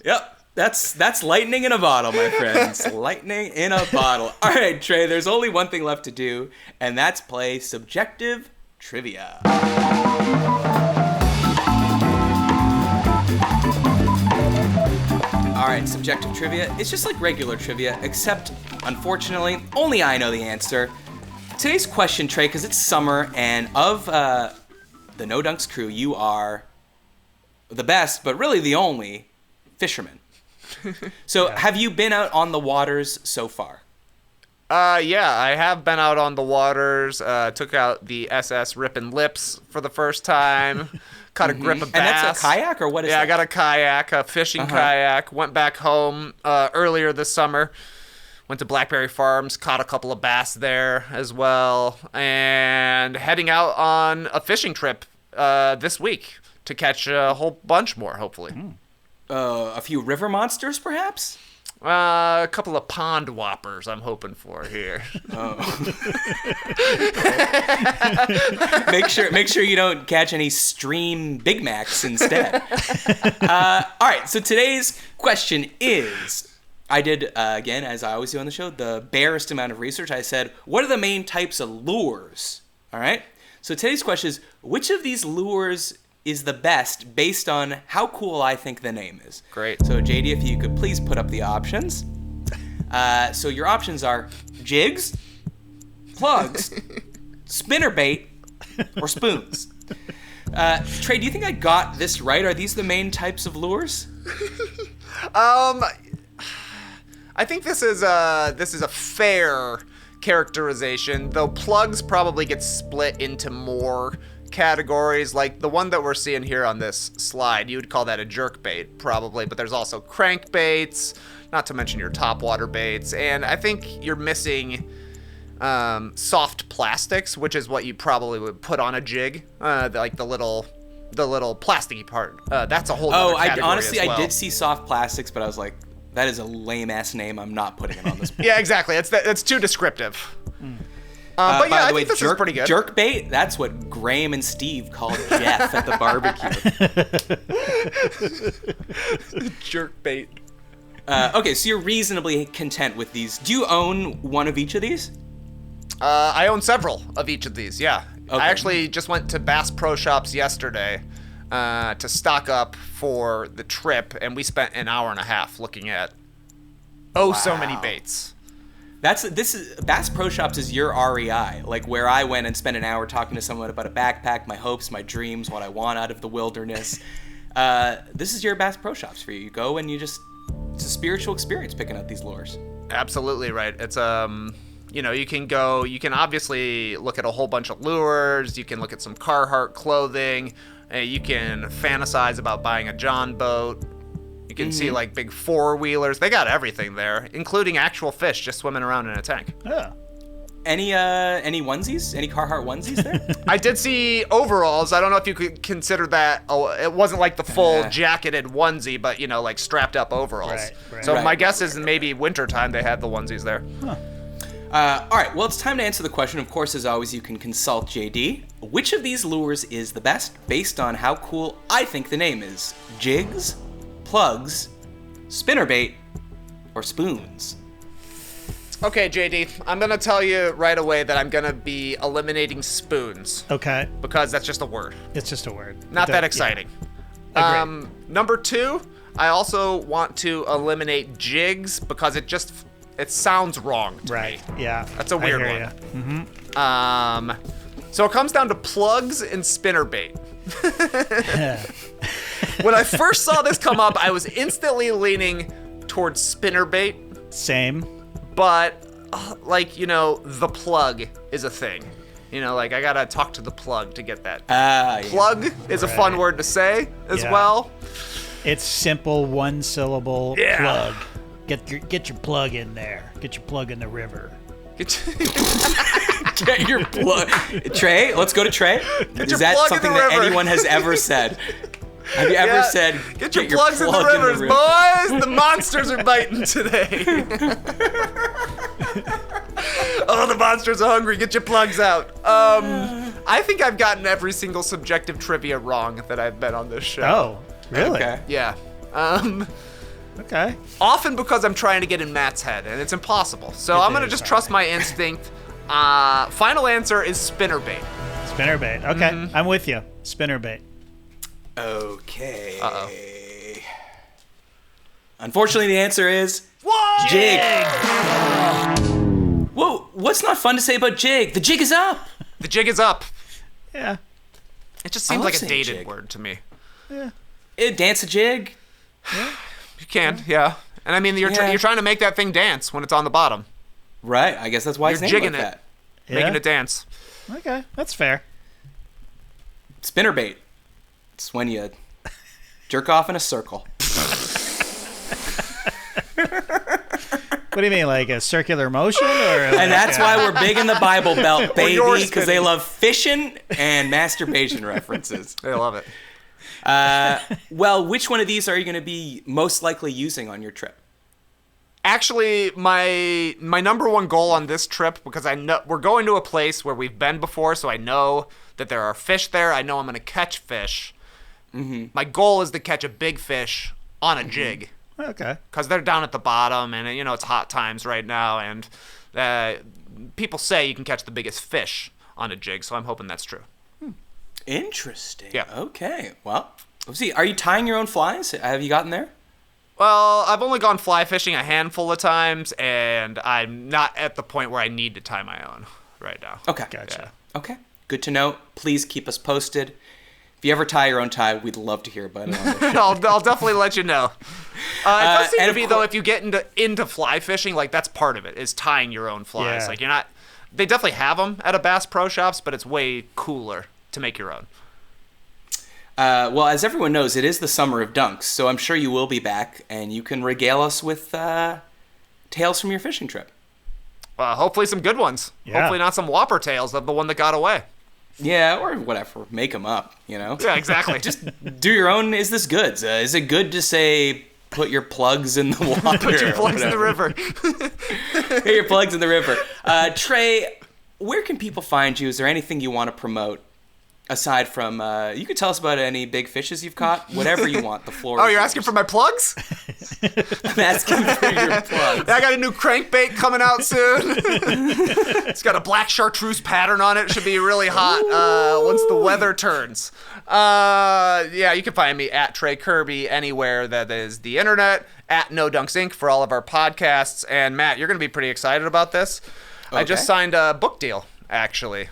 Speaker 1: Yep. That's lightning in a bottle, my friends. Lightning in a bottle. All right, Trey, there's only one thing left to do, and that's play subjective trivia. All right, subjective trivia. It's just like regular trivia, except, unfortunately, only I know the answer. Today's question, Trey, because it's summer, and of the No Dunks crew, you are the best, but really the only fisherman. So, have you been out on the waters so far?
Speaker 3: Yeah, I have been out on the waters. Took out the SS Rippin' Lips for the first time. Caught a grip of bass.
Speaker 1: And that's a kayak, or what is that?
Speaker 3: Yeah, I got a kayak, a fishing kayak. Went back home earlier this summer. Went to Blackberry Farms, caught a couple of bass there as well. And heading out on a fishing trip this week to catch a whole bunch more, hopefully.
Speaker 1: A few river monsters, perhaps?
Speaker 3: A couple of pond whoppers I'm hoping for here.
Speaker 1: Make sure you don't catch any stream Big Macs instead. All right, so today's question is, I did, again, as I always do on the show, the barest amount of research. I said, what are the main types of lures? All right, so today's question is, which of these lures is the best based on how cool I think the name is?
Speaker 3: Great.
Speaker 1: So, JD, if you could please put up the options. So your options are jigs, plugs, spinnerbait, or spoons. Trey, do you think I got this right? Are these the main types of lures?
Speaker 3: I think this is a fair characterization, though plugs probably get split into more categories. Like the one that we're seeing here on this slide, you would call that a jerk bait probably, but there's also crankbaits, not to mention your topwater baits, and I think you're missing soft plastics, which is what you probably would put on a jig, like the little plasticky part. That's a whole other category
Speaker 1: honestly,
Speaker 3: as well.
Speaker 1: I did see soft plastics, but I was like, that is a lame ass name. I'm not putting it on this board.
Speaker 3: Yeah, exactly. It's too descriptive.
Speaker 1: By
Speaker 3: But yeah,
Speaker 1: the
Speaker 3: I
Speaker 1: way,
Speaker 3: think this is pretty good.
Speaker 1: Jerk bait, that's what Graham and Steve called Jeff at the barbecue.
Speaker 3: Jerk bait.
Speaker 1: Okay, so you're reasonably content with these. Do you own one of each of these?
Speaker 3: I own several of each of these, yeah.
Speaker 1: Okay.
Speaker 3: I actually just went to Bass Pro Shops yesterday to stock up for the trip, and we spent an hour and a half looking at so many baits.
Speaker 1: Bass Pro Shops is your REI, like where I went and spent an hour talking to someone about a backpack, my hopes, my dreams, what I want out of the wilderness. This is your Bass Pro Shops for you. You go and it's a spiritual experience picking out these lures.
Speaker 3: Absolutely right. It's you can obviously look at a whole bunch of lures, you can look at some Carhartt clothing, you can fantasize about buying a John boat. You can see like big four-wheelers. They got everything there, including actual fish just swimming around in a tank.
Speaker 2: Yeah.
Speaker 1: Any onesies? Any Carhartt onesies there?
Speaker 3: I did see overalls. I don't know if you could consider that. It wasn't like the full jacketed onesie, but like strapped up overalls.
Speaker 2: Right.
Speaker 3: So my guess is maybe wintertime they had the onesies there.
Speaker 2: Huh.
Speaker 1: All right, well, it's time to answer the question. Of course, as always, you can consult JD. Which of these lures is the best based on how cool I think the name is? Jigs, plugs, spinnerbait, or spoons?
Speaker 3: Okay, JD, I'm going to tell you right away that I'm going to be eliminating spoons.
Speaker 2: Okay.
Speaker 3: Because that's just a word.
Speaker 2: It's just a word.
Speaker 3: Not that exciting.
Speaker 2: Yeah. Agreed.
Speaker 3: Number 2, I also want to eliminate jigs because it sounds wrong to me.
Speaker 2: Yeah.
Speaker 3: That's a weird one.
Speaker 2: Mm-hmm.
Speaker 3: So it comes down to plugs and spinnerbait. When I first saw this come up, I was instantly leaning towards spinnerbait.
Speaker 2: Same.
Speaker 3: But, the plug is a thing. I gotta talk to the plug to get that. Plug is a fun word to say as well.
Speaker 2: It's simple, one syllable
Speaker 3: Yeah.
Speaker 2: plug. Get your plug in there. Get your plug in the river.
Speaker 1: Get your plug. Trey, let's go to Trey. Is that
Speaker 3: plug in
Speaker 1: something
Speaker 3: the
Speaker 1: that
Speaker 3: river.
Speaker 1: anyone has ever said? Have you ever said,
Speaker 3: get your plugs in the rivers, boys? The monsters are biting today. Oh, the monsters are hungry. Get your plugs out. I think I've gotten every single subjective trivia wrong that I've been on this show.
Speaker 2: Oh, really?
Speaker 1: Okay.
Speaker 3: Yeah.
Speaker 2: Okay.
Speaker 3: Often because I'm trying to get in Matt's head, and it's impossible. So I'm going to just trust my instinct. Final answer is spinnerbait.
Speaker 2: Spinnerbait. Okay, I'm with you. Spinnerbait.
Speaker 1: Okay.
Speaker 3: Uh-oh.
Speaker 1: Unfortunately, the answer is jig. Whoa, what's not fun to say about jig? The jig is up.
Speaker 3: The jig is up.
Speaker 2: Yeah.
Speaker 3: It just
Speaker 1: I
Speaker 3: seems
Speaker 1: love
Speaker 3: like a
Speaker 1: saying
Speaker 3: dated
Speaker 1: jig.
Speaker 3: word to me.
Speaker 1: Dance a jig.
Speaker 3: You can, yeah. And I mean, you're trying to make that thing dance when it's on the bottom.
Speaker 1: Right, I guess that's why it's
Speaker 3: You're
Speaker 1: named
Speaker 3: jigging
Speaker 1: like
Speaker 3: it.
Speaker 1: that.
Speaker 3: Making it dance.
Speaker 2: Okay, that's fair.
Speaker 1: Spinnerbait. It's when you jerk off in a circle.
Speaker 2: What do you mean, like a circular motion?
Speaker 1: And that's why we're big in the Bible Belt,
Speaker 3: Or you're
Speaker 1: baby, because they
Speaker 3: spinning.
Speaker 1: love fishing and masturbation references.
Speaker 3: They love it.
Speaker 1: Well, which one of these are you going to be most likely using on your trip?
Speaker 3: Actually, my number one goal on this trip, because I know we're going to a place where we've been before, so I know that there are fish there. I know I'm going to catch fish. Mm-hmm. My goal is to catch a big fish on a jig.
Speaker 2: Okay.
Speaker 3: Because they're down at the bottom, and it's hot times right now, and people say you can catch the biggest fish on a jig, so I'm hoping that's true.
Speaker 1: Interesting.
Speaker 3: Yeah.
Speaker 1: Okay. Well, let's see. Are you tying your own flies? Have you gotten there?
Speaker 3: Well, I've only gone fly fishing a handful of times, and I'm not at the point where I need to tie my own right now.
Speaker 1: Okay.
Speaker 2: Gotcha.
Speaker 1: Okay. Good to know. Please keep us posted. If you ever tie your own tie, we'd love to hear about it on the show.
Speaker 3: I'll definitely let you know. It does seem
Speaker 1: and
Speaker 3: to
Speaker 1: of
Speaker 3: be, though, if you get into fly fishing, like, that's part of it, is tying your own flies.
Speaker 2: Yeah.
Speaker 3: Like, you're not... They definitely have them at a Bass Pro Shops, but it's way cooler to make your own.
Speaker 1: Well, as everyone knows, it is the summer of dunks, so I'm sure you will be back, and you can regale us with tales from your fishing trip.
Speaker 3: Hopefully some good ones.
Speaker 2: Yeah.
Speaker 3: Hopefully not some whopper tales of the one that got away.
Speaker 1: Yeah, or whatever. Make them up,
Speaker 3: Yeah, exactly.
Speaker 1: Just do your own Is This Goods. Is it good to say put your plugs in the water?
Speaker 3: Put your plugs in the river.
Speaker 1: Put your plugs in the river. Trey, where can people find you? Is there anything you want to promote? Aside from, you could tell us about any big fishes you've caught. Whatever you want. The floor.
Speaker 3: Oh, you're asking for my plugs?
Speaker 1: I'm asking for your plugs.
Speaker 3: I got a new crankbait coming out soon. It's got a black chartreuse pattern on it. It should be really hot once the weather turns. Yeah, you can find me at Trey Kerby anywhere that is the internet, at No Dunks Inc. for all of our podcasts. And Matt, you're going to be pretty excited about this. Okay. I just signed a book deal, actually.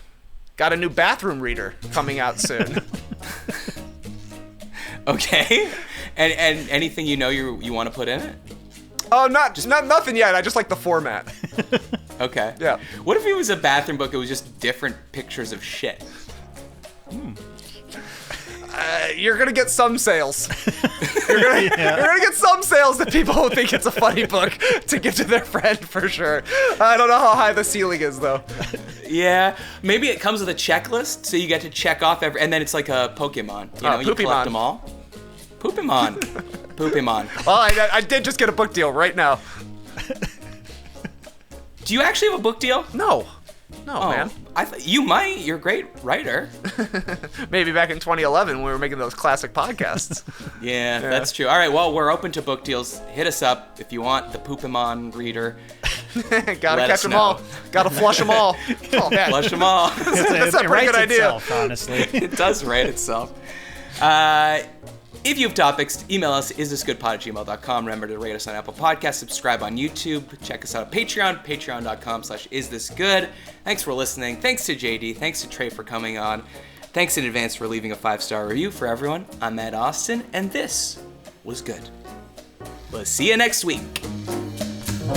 Speaker 3: Got a new bathroom reader coming out soon.
Speaker 1: Okay. And anything you want to put in it?
Speaker 3: Oh, nothing yet. I just like the format.
Speaker 1: Okay.
Speaker 3: Yeah.
Speaker 1: What if it was a bathroom book? It was just different pictures of shit.
Speaker 3: You're gonna get some sales. You're gonna get some sales that people will think it's a funny book to give to their friend for sure. I don't know how high the ceiling is though.
Speaker 1: Yeah, maybe it comes with a checklist, so you get to check off and then it's like a Pokemon. You collect them all. Poopimon. Poopimon.
Speaker 3: Well, I did just get a book deal right now.
Speaker 1: Do you actually have a book deal?
Speaker 3: No, man.
Speaker 1: You might. You're a great writer.
Speaker 3: Maybe back in 2011 when we were making those classic podcasts.
Speaker 1: Yeah, that's true. All right, well, we're open to book deals. Hit us up if you want the Poopimon reader.
Speaker 3: Gotta catch them all. Gotta flush them all. Oh, man.
Speaker 1: Flush them all.
Speaker 3: That's a pretty good idea.
Speaker 2: Itself, honestly.
Speaker 1: It does write itself. If you have topics, email us, isthisgoodpod@gmail.com. Remember to rate us on Apple Podcasts, subscribe on YouTube, check us out on Patreon, patreon.com/isthisgood. Thanks for listening. Thanks to JD. Thanks to Trey for coming on. Thanks in advance for leaving a 5-star review for everyone. I'm Matt Austin, and this was good. We'll see you next week.